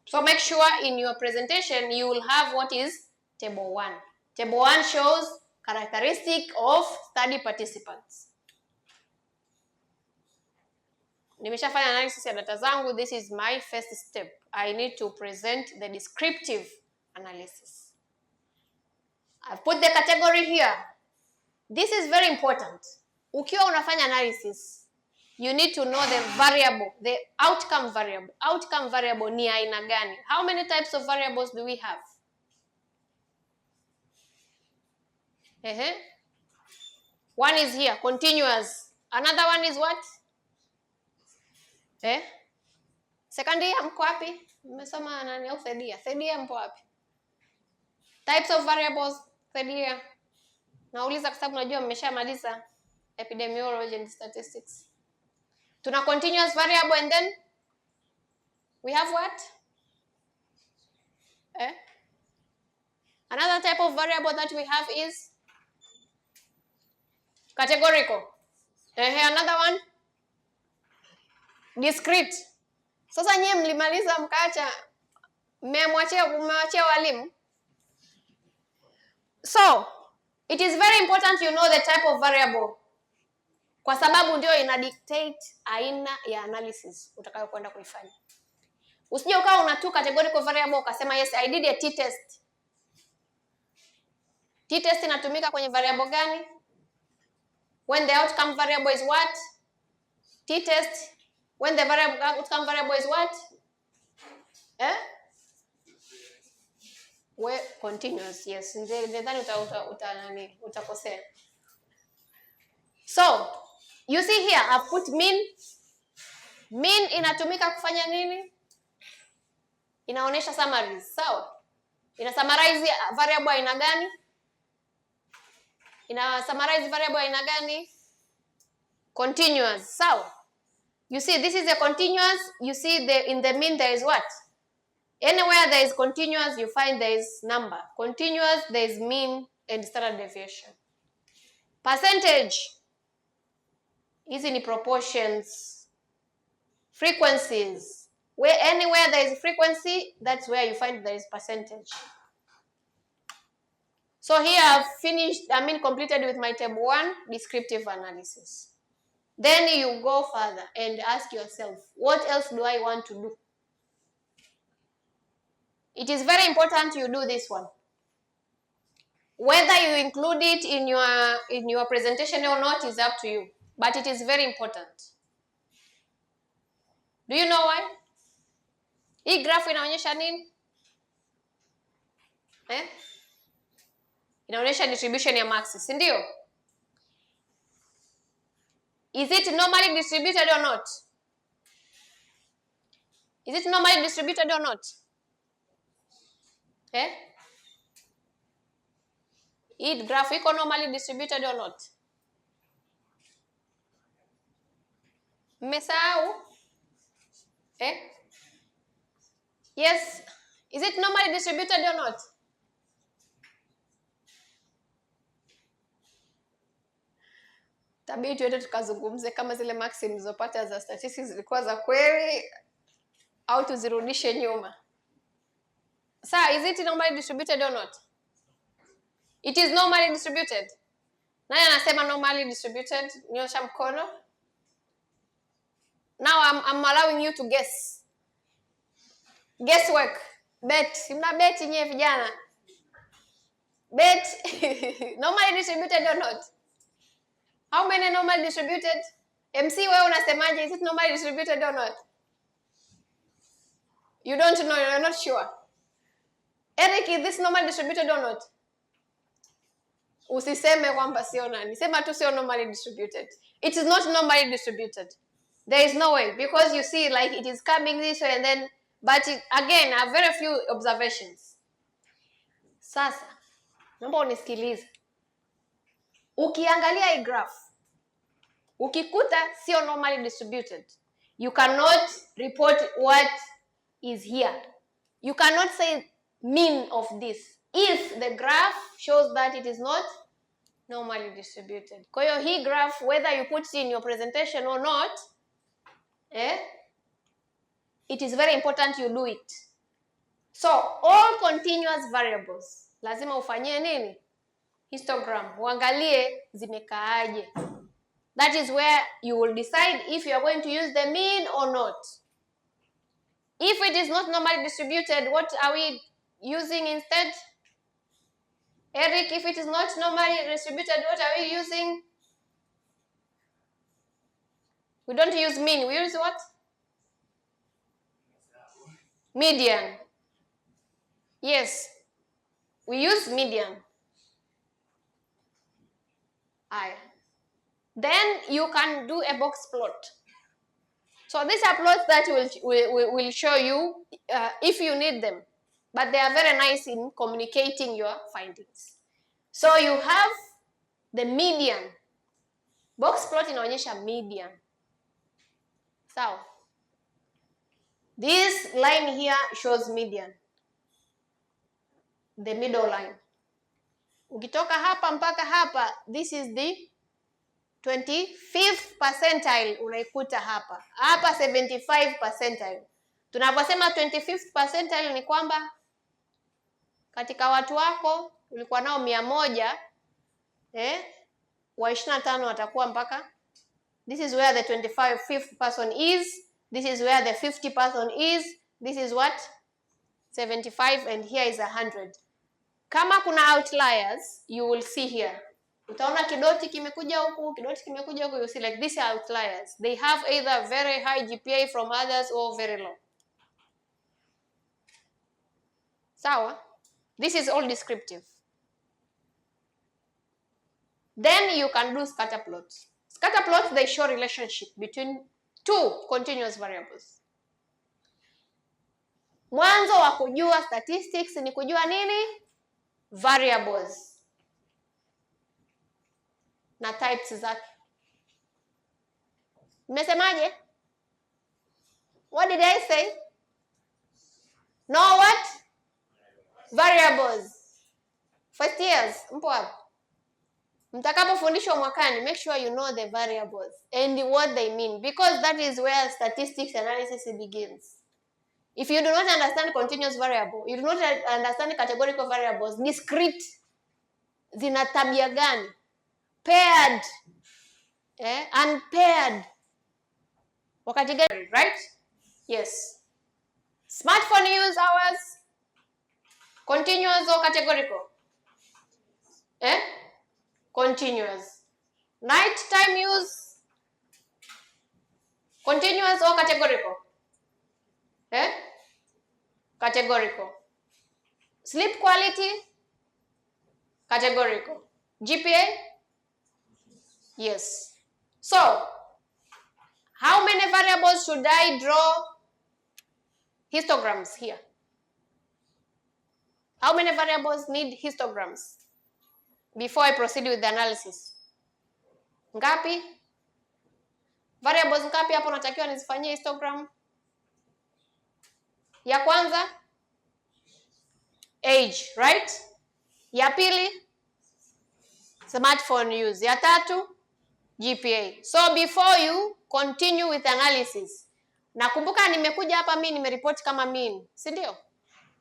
So make sure in your presentation you will have what is table 1. Table 1 shows characteristic of study participants. nimeshafanya analysis ya data zangu. This is my first step. I need to present the descriptive analysis. I've put the category here. This is very important. Ukiwa unafanya analysis, you need to know the variable, the outcome variable. Outcome variable ni aina gani? How many types of variables do we have? One is here, continuous. Another one is what? Second year mko wapi? Mmesoma nani au third year? Third year mko wapi? Types of variables, third year. Nauliza kwa sababu najua mmeshamaliza epidemiology and statistics. Tuna continuous variable and then we have what? Another type of variable that we have is categorical. Another one? Discrete. Sasa nyie mlimaliza mkaacha, mmewachia walimu. So, it is very important you know the type of variable. Kwa sababu ndio ina dictate aina ya analysis utakayo kwenda kuifanya. Usije ukawa una tu categorical variable ukasema yes I did a t-test. T-test inatumika kwenye variable gani? When the outcome variable is what? T-test. When the outcome variable is what? Continuous, yes. Ndani utakosea. So, you see here, I've put mean. Mean inatumika kufanya nini? Inaonesha summaries, sawa? Ina summarize variable aina gani? Ina summarize variable aina gani? Continuous, sawa? You see, this is a continuous. You see, in the mean there is what? Anywhere there is continuous, you find there is number. Continuous, there is mean and standard deviation. Percentage. Hizi ni proportions. Frequencies. Where anywhere there is frequency, that's where you find there is percentage. So here I've completed with my table 1, descriptive analysis. Then you go further and ask yourself, what else do I want to do? It is very important you do this one. Whether you include it in your presentation or not is up to you, but it is very important. Do you know why? Hii graph inaonyesha nini? Inaonyesha distribution ya maxes, ndio? Is it normally distributed or not? Is it normally distributed or not? Hii graph iko normally distributed or not? Mmesahau? Yes. Is it normally distributed or not? Tabii tuende tukazungumze kama zile maxi mlizopata za statistics zilikuwa za kweli au tuzirudishe nyuma. Sir, is it normally distributed or not? It is normally distributed. Nani anasema normally distributed? Nyosha mkono. Now I'm allowing you to guess. Guesswork. Bet. Mna bet nyewe vijana. Bet. Normally distributed or not? How many normally distributed? MC wewe unasemaje? Is it normally distributed or not? You don't know, you're not sure. Eric, is this normally distributed or not? Usiseme kwamba sio nani. Sema tu sio normally distributed. It is not normally distributed. There is no way, because you see like it is coming this way and then, but again, I have very few observations. Sasa, naomba unisikilize. Ukiangalia hii graph, ukikuta sio normally distributed, you cannot report what is here. You cannot say mean of this if the graph shows that it is not normally distributed. Kwa hiyo hii graph, whether you put it in your presentation or not, it is very important you do it. So all continuous variables lazima ufanyie nini? Histogram. Uangalie zimekaaje. That is where you will decide if you are going to use the mean or not. If it is not normally distributed, what are we using instead? Eric, if it is not normally distributed, what are we using? We don't use mean, we use what? Median. Yes, we use median. Then you can do a box plot. So these are plots that will show you if you need them, but they are very nice in communicating your findings. So you have the median. Box plot inaonyesha median. So this line here shows median, the middle line. Ukitoka hapa mpaka hapa, this is the 25th percentile, unaikuta hapa. Hapa 75 percentile. Tunaposema 25th percentile ni kwamba katika watu wako ulikuwa nao 100, wa 25 watakuwa mpaka, this is where the 25th person is, this is where the 50 person is, this is what 75, and here is 100. Kama kuna outliers, you will see here. Utaona kidoti kimekuja huku, kidoti kimekuja huku, you see like these are outliers. They have either very high GPA from others or very low. Sawa? This is all descriptive. Then you can do scatter plots. Scatter plots, they show relationship between two continuous variables. Mwanzo wa kujua statistics ni kujua nini? Variables na types zake. Nimesemaje? What did I say? No what? Variables. First years, mpo hapo? Mtakapofundishwa mwakani, make sure you know the variables and what they mean, because that is where statistics analysis begins. If you do not understand continuous variable, you do not understand categorical variables, discrete, zina tabia gani? Paired, unpaired, wakati gani, right? Yes. Smartphone use hours, continuous or categorical? Continuous. Night time use, continuous or categorical? Categorical. Sleep quality, categorical. GPA? Yes. So, how many variables should I draw histograms here? How many variables need histograms before I proceed with the analysis? Ngapi? Variables ngapi hapo natakiwa nizifanyie histogram? Ya kwanza, age, right? Ya pili, smartphone use. Ya tatu, GPA. So before you continue with analysis, nakumbuka nimekuja hapa mimi nimeripoti kama mean, si ndio?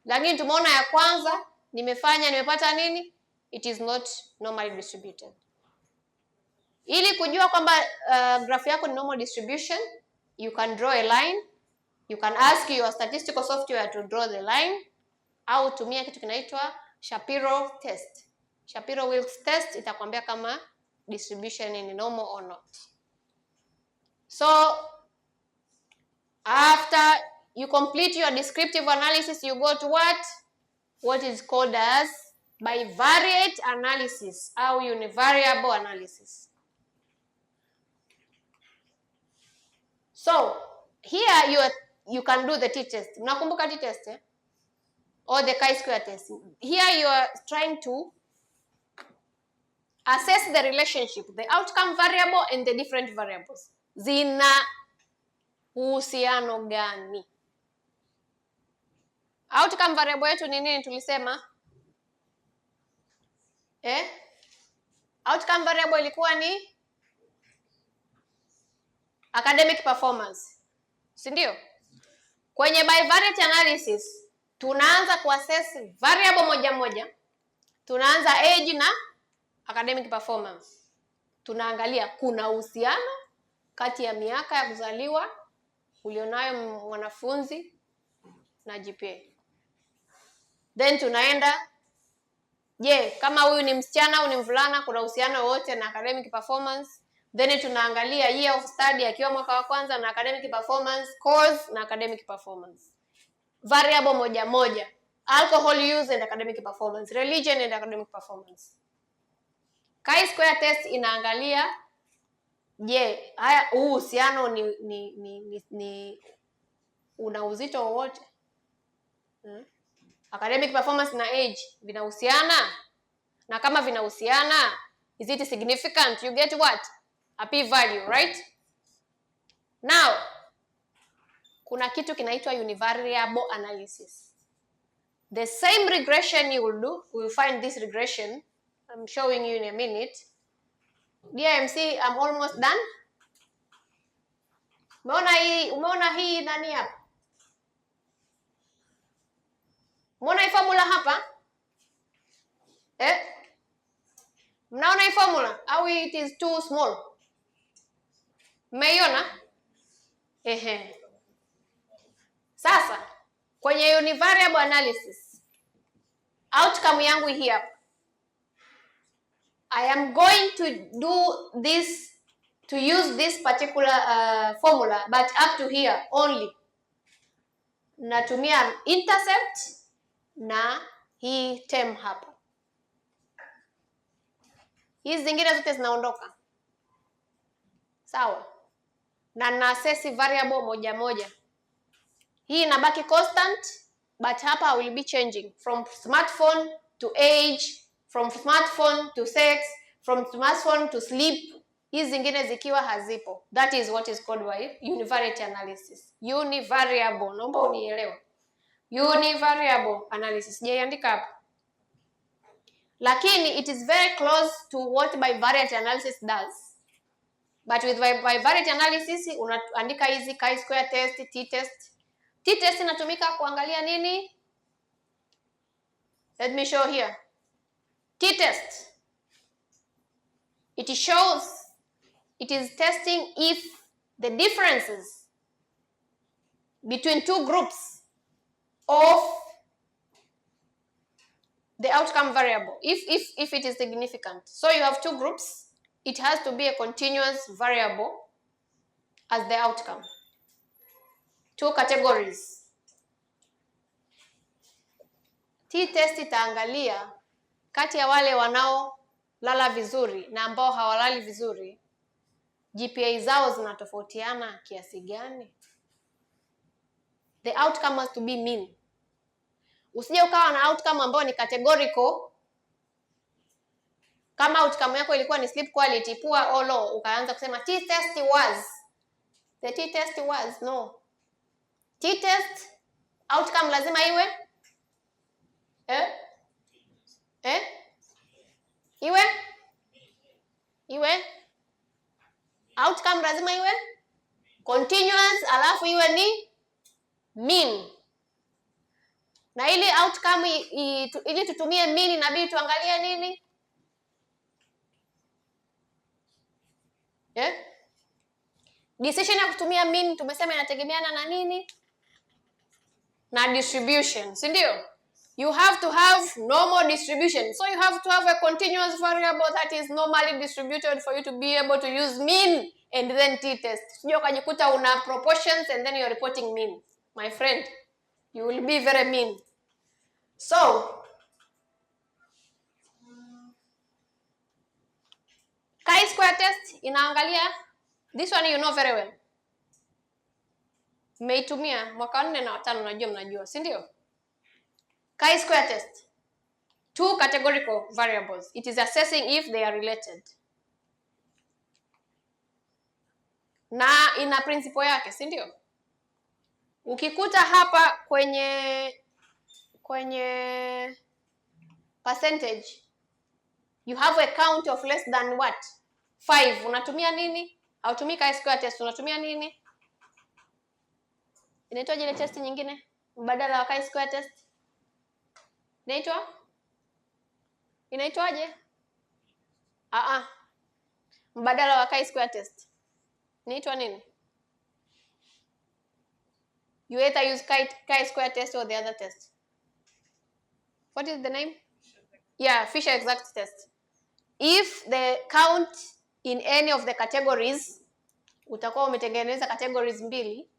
Lakini tumeona ya kwanza nimepata nini? It is not normally distributed. Ili kujua kwamba graph yako ni normal distribution, you can draw a line. You can ask your statistical software to draw the line, au tumia kitu kinaitwa Shapiro test. Shapiro-Wilks test itakwambia kama distribution ni normal or not. So after you complete your descriptive analysis, you go to what is called as bivariate analysis au univariable analysis. So here you can do the t-test. Mnakumbuka t-test, or the chi-square test. Here you are trying to assess the relationship, the outcome variable and the different variables. Zina uhusiano gani? Outcome variable yetu ni nini tulisema? Outcome variable ilikuwa ni academic performance, si ndio? Kwenye bivariate analysis tunaanza kuassess variable moja moja. Tunaanza age na academic performance. tunaangalia kuna uhusiano kati ya miaka ya kuzaliwa ulionayo mwanafunzi na GPA. Then tunaenda, je, kama huyu ni msichana au ni mvulana, kuna uhusiano wote na academic performance. Then tunaangalia year of study akiwa mwaka wa kwanza na academic performance, course na academic performance. Variable moja moja, alcohol use and academic performance, religion and academic performance. Chi-square test inaangalia, je, haya huu uhusiano ni una uzito wowote? Academic performance na age vinahusiana? Na kama vinahusiana, is it significant? You get what? A p-value, right? Now, kuna kitu kinaitwa univariable analysis. The same regression you will do, we will find this regression. I'm showing you in a minute. DMC, I'm almost done. Umeona hii nani hapa? Umeona hii formula hapa? Mnaona hii formula au it is too small? Mmeiona? Sasa kwenye univariable analysis, outcome yangu hii hapa. I am going to do this, to use this particular formula, but up to here only. Natumia intercept na hii term hapa. Hizi zingine zote zinaondoka. Sawa? Na na-assess variable moja moja. Hii inabaki constant, but hapa will be changing from smartphone to age, from smartphone to sex, from smartphone to sleep. Hizi zingine zikiwa hazipo. That is what is called by univariate analysis. Univariable. Naomba unielewe. Univariable analysis. Sijaiandika hapa. Lakini it is very close to what bivariate analysis does. But with bivariate analysis unaandika hizi chi-square test, t-test. T-test inatumika kuangalia nini? Let me show here. T-test. It shows, it is testing if the differences between two groups of the outcome variable, if it is significant. So you have two groups, it has to be a continuous variable as the outcome. Two categories. T-test itaangalia kati ya wale wanao lala vizuri na ambao hawalali vizuri, GPA zao zinatofautiana kiasi gani? The outcome has to be mean. Usije ukawa na outcome ambao ni categorical. Kama outcome yako ilikuwa ni sleep quality, poor or low, ukaanza kusema T-test was. The T-test was, no. T-test outcome lazima iwe iwe outcome lazima iwe continuous, alafu iwe ni mean. Na ili outcome ili tutumie mean inabidi tuangalie nini? Decision ya kutumia mean tumesema inategemeana na nini? Na distribution, si ndio? You have to have normal distribution. So you have to have a continuous variable that is normally distributed for you to be able to use mean and then t-test. Sio ukajikuta una proportions and then you're reporting mean. My friend, you will be very mean. So, chi-square test inaangalia, this one you know very well. Mmeitumia mwaka 4 na 5 mnajua, si ndio? Chi-square test. Two categorical variables. It is assessing if they are related. Na ina principle yake, si ndio? Ukikuta hapa kwenye percentage, you have a count of less than what? 5. Unatumia nini? Hautumii chi-square test, unatumia nini? Inaitwaje ile test nyingine badala wa chi-square test? Inaitwaje? mbadala wa chi-square test. Inaitwa nini? You either use chi-square test or the other test. What is the name? Yeah, Fisher exact test. If the count in any of the categories, utakuwa umetengeneza categories mbili,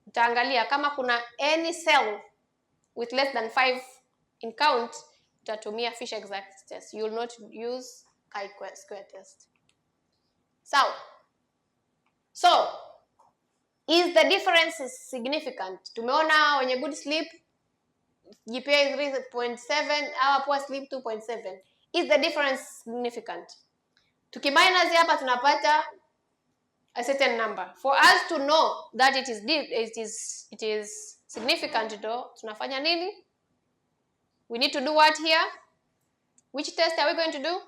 utaangalia kama kuna any cell with less than 5 in count, utatumia Fisher exact test. You will not use chi-square test. So, is the difference significant? Tumeona wenye good sleep GPA is 3.7, our poor sleep 2.7. Is the difference significant? Tukiminus hapa tunapata a certain number. For us to know that it is significant though, tunafanya nini? We need to do what here? Which test are we going to do?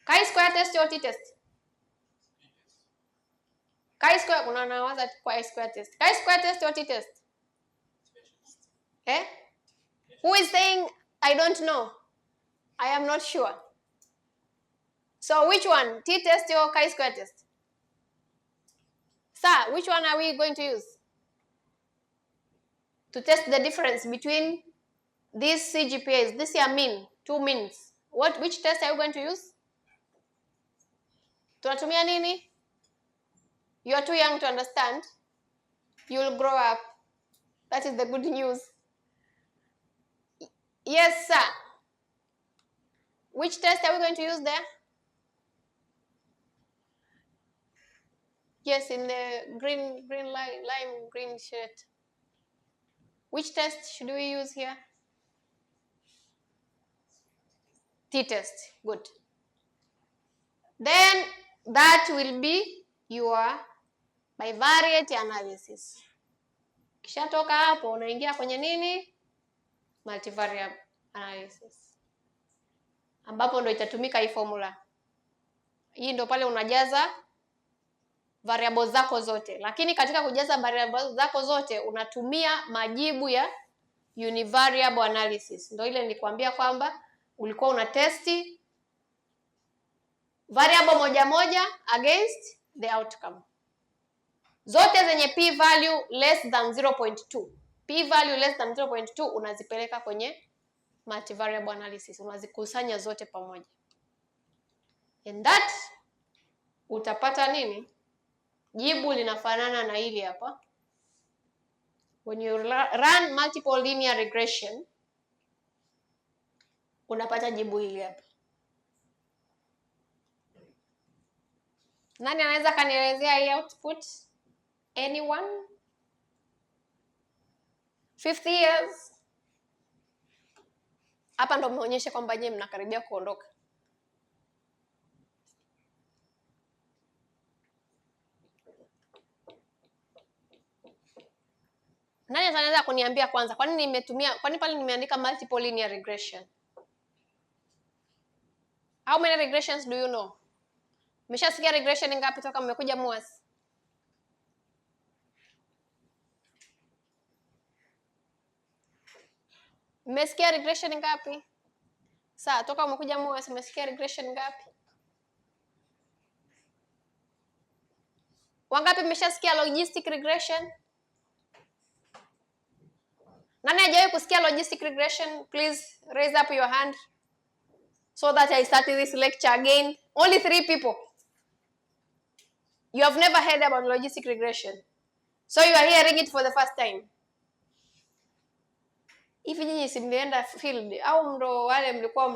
Chi-square test or t-test? Chi-square, kuna nawaza chi-square test. Chi-square test or t-test? Who is saying I don't know? I am not sure. So which one? T-test or chi-square test? Sir, which one are we going to use to test the difference between these CGPAs? This are mean, 2 means. Which test are you going to use? Tunatumia nini? You are too young to understand. You will grow up. That is the good news. Yes, sir. Which test are we going to use there? Yes, in the green lime green shirt. Which test should we use here? T-test. Good. Then that will be your bivariate analysis. Kishatoka hapo unaingia kwenye nini? Multivariate analysis. Ambapo ndo itatumika hii formula. Hii ndo pale unajaza variables zako zote. Lakini katika kujaza variables zako zote unatumia majibu ya univariable analysis. Ndo ile nilikwambia kwamba ulikuwa una testi variable moja moja against the outcome. Zote zenye p value less than 0.2. P value less than 0.2 unazipeleka kwenye multivariable analysis. Unazikusanya zote pamoja. And that utapata nini? Jibu linafanana na hili hapa. When you run multiple linear regression, unapata jibu hili hapa. Nani anaweza kanielezea hii output? Anyone? 50 years? Hapa ndo mmeonyesha kwamba je, mnakaribia kuondoka. Nani anaweza kuniambia kwanza kwa nini pale nimeandika multiple linear regression? How many regressions do you know? Mmeshasikia regression ngapi toka mmekuja MUHAS? Mmesikia regression ngapi? Sasa toka umekuja MUHAS mmesikia regression ngapi? Wangapi mmeshasikia logistic regression? Nani hajawahi kusikia logistic regression? Please raise up your hand so that I start this lecture again. Only 3 people. You have never heard about logistic regression. So you are hearing it for the first time. Hivi nyinyi si mlienda field au ndo wale mlikuwa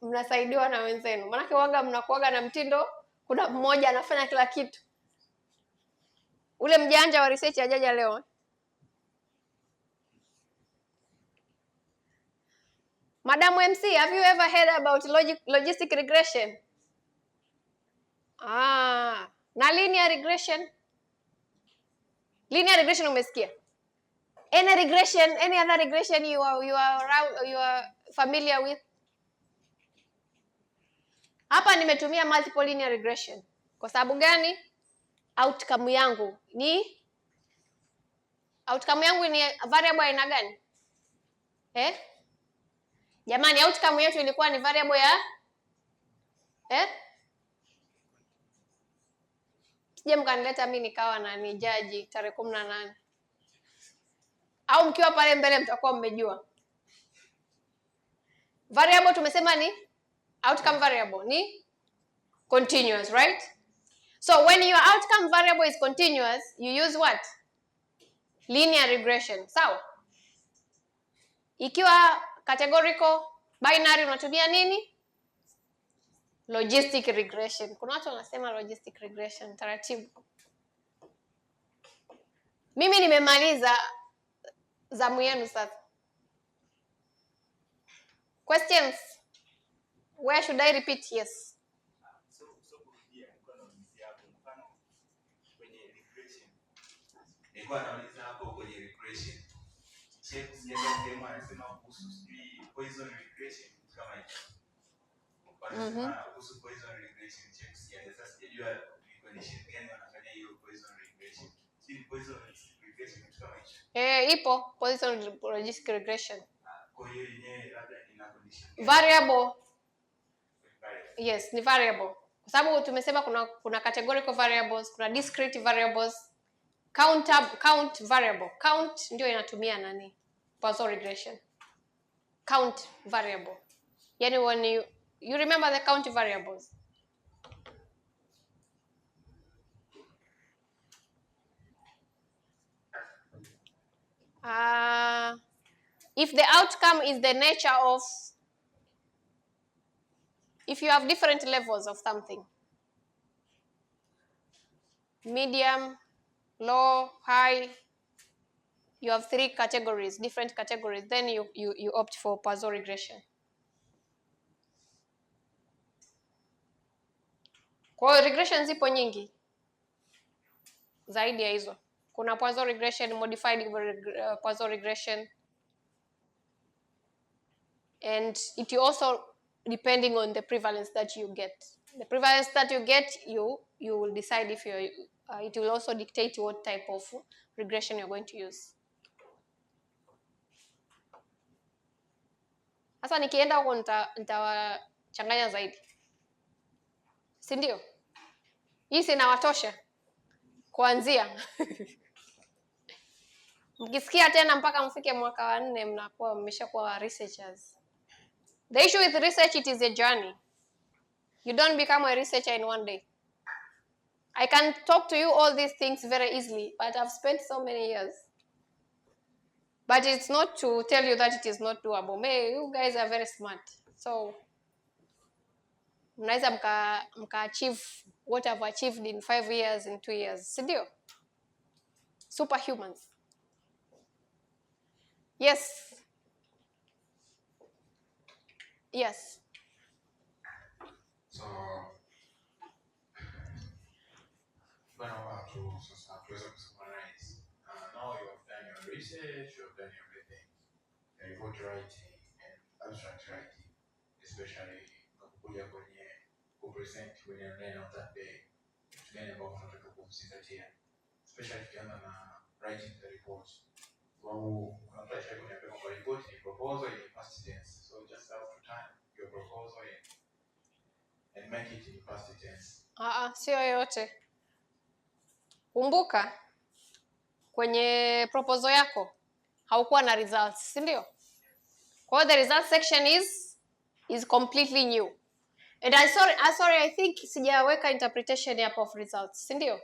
mnasaidiwa na wenzenu? Maana waga mnakuaga na mtindo, kuna mmoja anafanya kila kitu. Ule mjanja wa research hajaja leo. Madam MC, have you ever heard about logistic regression? Na linear regression? Linear regression umesikia? Any regression, any other regression you are familiar with? Hapa nimetumia multiple linear regression. Kwa sababu gani? Outcome yangu ni variable aina gani? Jamani, outcome yetu ilikuwa ni variable ya Sije mkanileta mimi nikawa na ni jaji tarehe 18. Au mkiwa pale mbele mtakuwa mmejua. Variable tumesema ni outcome variable ni continuous, right? So when your outcome variable is continuous, you use what? Linear regression. Sawa? Ikiwa categorical binary unatumia nini? Logistic regression. Kuna watu wanasema logistic regression taratibu. Mimi nimemaliza zamu yenu sasa. Questions? Where should I repeat? Yes. So kurudia nilikuwa naulizia hapo mfano kwenye regression. Nilikuwa nauliza hapo kwenye regression. Check sijaenda sehemu anasema kuhusu poison regression kama hicho. Wanasema kuhusu poison regression. Check sijaenda sasa sijajua regression gani wanafanya hiyo poison regression. Si poison regression kama hicho. Ipo poison logistic regression. Kwa hiyo yenyewe labda ina condition. Variable. Yes, ni variable. Kwa sababu tumesema kuna categorical variables, kuna discrete variables, count variable. Count ndio inatumia nani? Poisson regression. Count variable. Yani when you remember the count variables. If the outcome is the nature of, if you have different levels of something, medium, low, high, you have 3 categories, different categories, then you opt for Poisson regression. Kwa hiyo regression zipo nyingi zaidi ya hizo. Kuna Poisson regression, modified Poisson regression, and it also depending on the prevalence that you get. The prevalence that you get, you will decide if you're, it will also dictate what type of regression you're going to use. Sasa nikienda huko nitawachanganya zaidi. Si ndio? Hii sinawatosha kuanzia. Mkisikia tena mpaka mfike mwaka wa 4 mnakuwa mmeshakuwa researchers. The issue with research, it is a journey. You don't become a researcher in one day. I can talk to you all these things very easily, but I've spent so many years. But it's not to tell you that it is not doable. You guys are very smart. So, mnaweza mka achieve what I've achieved in 5 years, in 2 years. Sindio? Superhumans. Yes. Yes. So, sasa tuweza kusummarize. Now you have done your research, you have done everything. And report writing and abstract writing, especially kukuja kwenye kupresent kwenye online of that day. Tugani ambao tunataka kuzingatia. Especially tukianza na writing the report. Sababu unapata kuniambia kwamba report ni proposal in past tense. So just have to turn your proposal and make it in past tense. Sio yote. Kumbuka kwenye proposal yako haukuwa na results, si ndio? Kwa the result section is completely new. And I think sijaweka interpretation hapo of results, si ndio?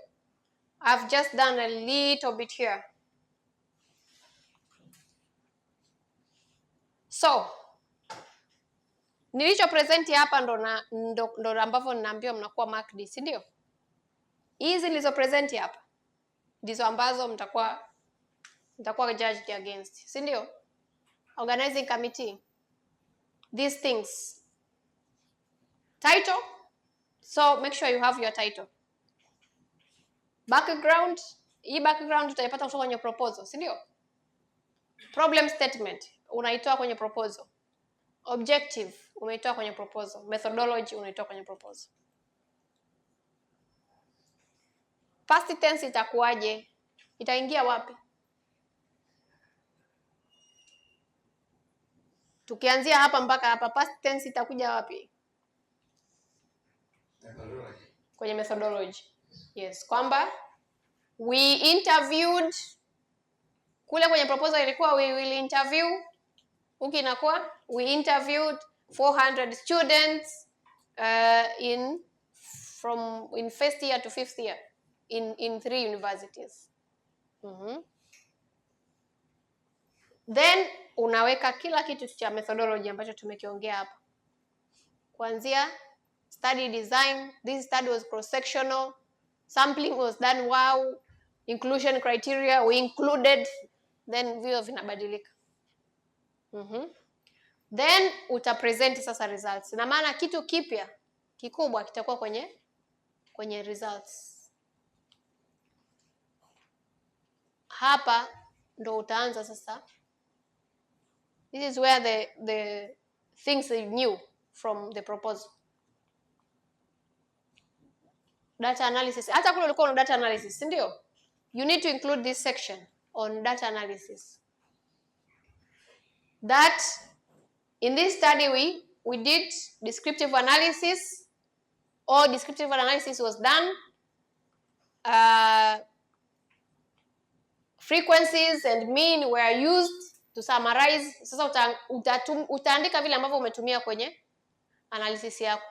I've just done a little bit here. So, nilicho present hapa ndo ambavyo ninaambiwa mnakuwa marked, si ndio? Hizi nilizo present hapa ndizo ambazo mtakuwa judged against, si ndio? Organizing committee, these things. Title, so make sure you have your title. Background, hii background utaipata kutoka kwenye proposal, si ndio? Problem statement unaitoa kwenye proposal. Objective umeitoa kwenye proposal. Methodology unaitoa kwenye proposal. Past tense itakuwaje? Itaingia wapi? Tukianzia hapa mpaka hapa, past tense itakuja wapi? Methodology. Kwenye methodology. Yes, kwamba we interviewed, kule kwenye proposal ilikuwa we will interview, huki inakuwa we interviewed 400 students in first year to fifth year in 3 universities. Then unaweka kila kitu cha methodology ambacho tumekiongea hapa, kuanzia study design, this study was cross-sectional, sampling was done wow, inclusion criteria we included, then vio vinabadilika. Then utapresent sasa results. Na maana kitu kipya kikubwa kitakuwa kwenye results. Hapa ndo utaanza sasa. This is where the things are new from the proposal. Data analysis. Hata kule ulikuwa na data analysis, ndio? You need to include this section on data analysis. That in this study we did descriptive analysis. All descriptive analysis was done. Frequencies and mean were used to summarize. Sasa utaandika vile ambavyo umetumia kwenye analysis yako.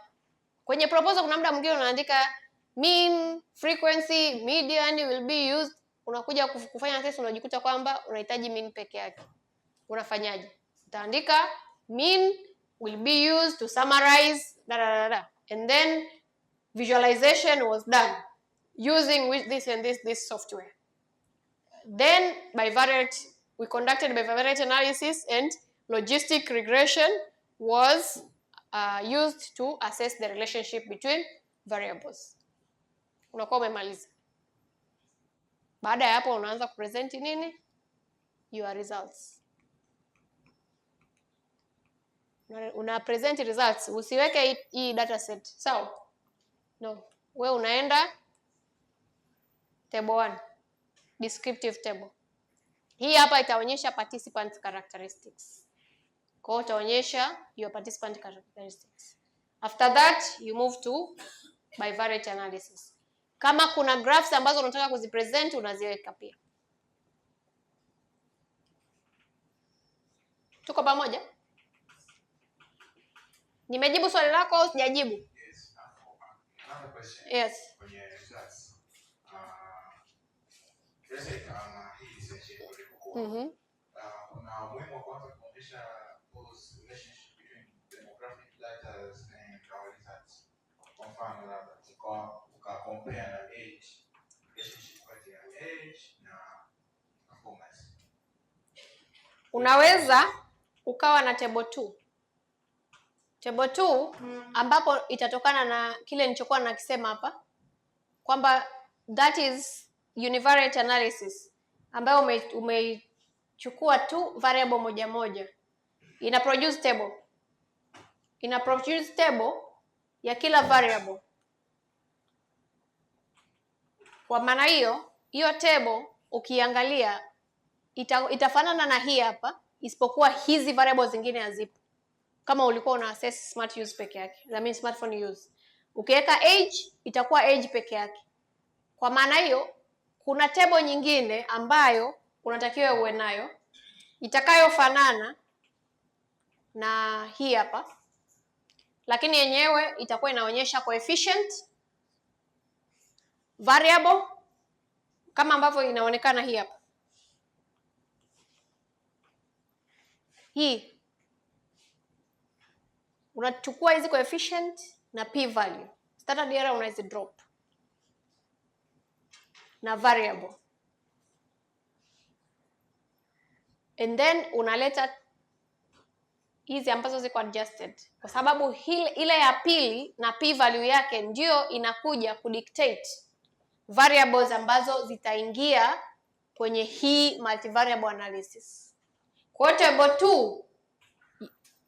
Kwenye proposal kuna muda mwingine unaandika mean, frequency, median will be used. Unakuja kufanya test unajikuta kwamba unahitaji mean peke yake. Unafanyaje? Utaandika mean will be used to summarize and then visualization was done using this and this software. Then we conducted bivariate analysis and logistic regression was used to assess the relationship between variables. Unakuwa umemaliza. Baada ya hapo unaanza kupresent nini? Your results. Una present results, usiweke hii data set. Sawa? No. Wewe unaenda table 1. Descriptive table. Hii hapa itaonyesha participant characteristics. Kwa hiyo utaonyesha your participant characteristics. After that you move to bivariate analysis. Kama kuna graphs ambazo unataka kuzipresent unaziweka pia. Tuko pamoja? Nimejibu swali lako au sijajibu? Yes. Another question. Yes. Kwenye results. Let's say hii research ilikuwa. Kuna umuhimu wa kwanza kuonyesha those relationship between demographic data and our results. Kwa mfano labda uka compare na age, relationship kati ya age na performance. Unaweza ukawa na table 2. Table 2 ambapo itatokana na kile nilichokuwa nakisema hapa kwamba that is univariate analysis ambayo umechukua tu variable moja moja. Ina produce table ya kila variable. Kwa maana hiyo table ukiangalia itafanana na hii hapa, isipokuwa hizi variables zingine hazipo. Kama ulikuwa una access smart use peke yake, that means smartphone use. Ukiweka age itakuwa age peke yake. Kwa maana hiyo kuna table nyingine ambayo unatakiwa uwe nayo itakayofanana na hii hapa, lakini yenyewe itakuwa inaonyesha coefficient, variable kama ambavyo inaonekana hii hapa. Hii unachukua hizi coefficient na p value, standard error unaweza drop na variable, and then unaleta hizi ambazo ziko adjusted, kwa sababu ile ya pili na p value yake ndio inakuja kudictate variables ambazo zitaingia kwenye hii multivariable analysis. Kwa table 2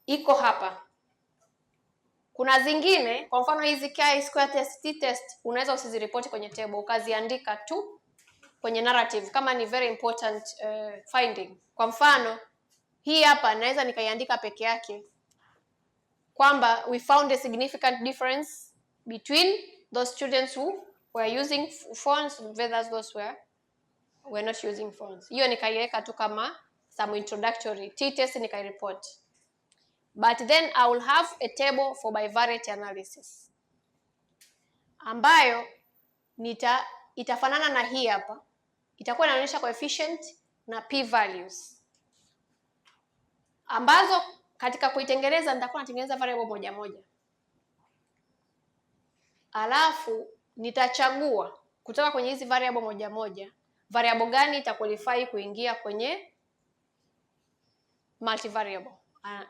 iko hapa. Kuna zingine, kwa mfano hizi chi-square test, t-test, unaweza usiziripoti kwenye table, ukaziandika tu kwenye narrative kama ni very important finding. Kwa mfano hii hapa naweza nikaiandika peke yake kwamba we found a significant difference between those students who were using phones versus those were not using phones. Hiyo nikaiweka tu kama some introductory t-test nikaireport. But then I will have a table for bivariate analysis ambayo itafanana na hii hapa, itakuwa inaonyesha coefficient na p-values ambazo katika kuitengeneza nitakuwa natengeneza variable moja moja, alafu nitachagua kutoka kwenye hizi variable moja moja variable gani itaqualify kuingia kwenye multivariable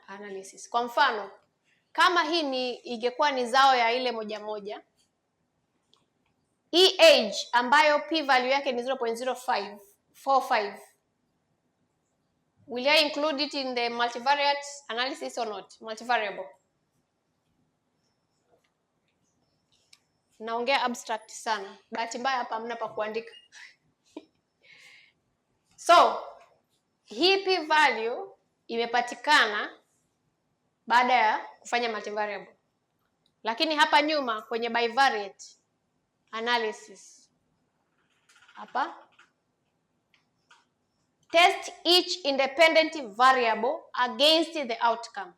analysis. Kwa mfano kama hii ingekuwa ni zao ya ile moja moja, hii age ambayo p value yake ni 0.0545, will I include it in the multivariate analysis or not? Multivariable. Naongea abstract sana, bahati mbaya hapa hamna pa kuandika. So hii p value imepatikana baada ya kufanya multivariable, lakini hapa nyuma kwenye bivariate analysis hapa, test each independent variable against the outcome.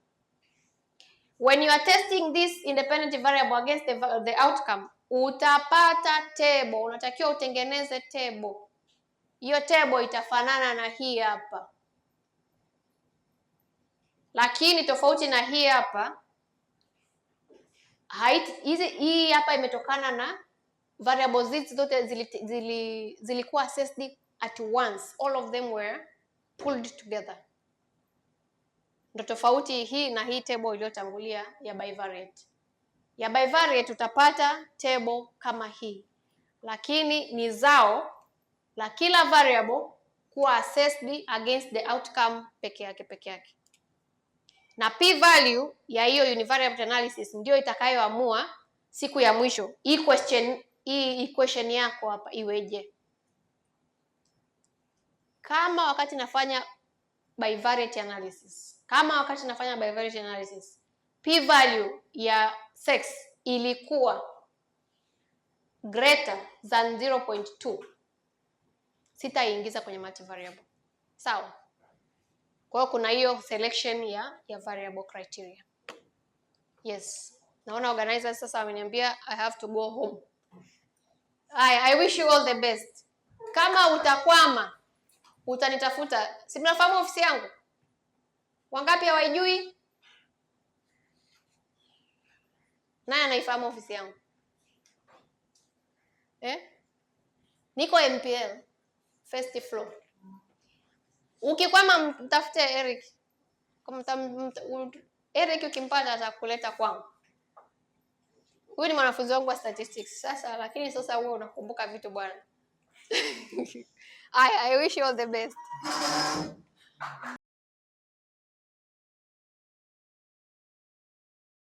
When you are testing this independent variable against the outcome, utapata table, unatakiwa utengeneze table. Hiyo table itafanana na hii hapa, lakini tofauti na hii hapa, hii hapa imetokana na variables hizi zote zilikuwa assessed at once, all of them were pulled together. Ndio tofauti hii na hii table iliyotangulia ya bivariate. Ya bivariate utapata table kama hii, lakini ni zao la kila variable kuwa assessed against the outcome peke yake. Na p value ya hiyo univariate analysis ndio itakayoamua siku ya mwisho hii equation yako hapa iweje. Kama wakati nafanya bivariate analysis, p value ya sex ilikuwa greater than 0.2, sitaingiza kwenye multivariable. Sawa? Kwa hiyo kuna hiyo selection ya variable criteria. Yes. Naona organizers sasa wameniambia I have to go home. I wish you all the best. Kama utakwama, utanitafuta. Si mnafahamu ofisi yangu? Wangapi hawajui? Nani anaifahamu ofisi yangu? Niko MPL, first floor. Ukikwama mtafute Eric. Eric ukimpata atakuleta kwangu. Huyu ni mwanafunzi wangu wa statistics sasa, lakini sasa wewe unakumbuka vitu bwana. I wish you all the best.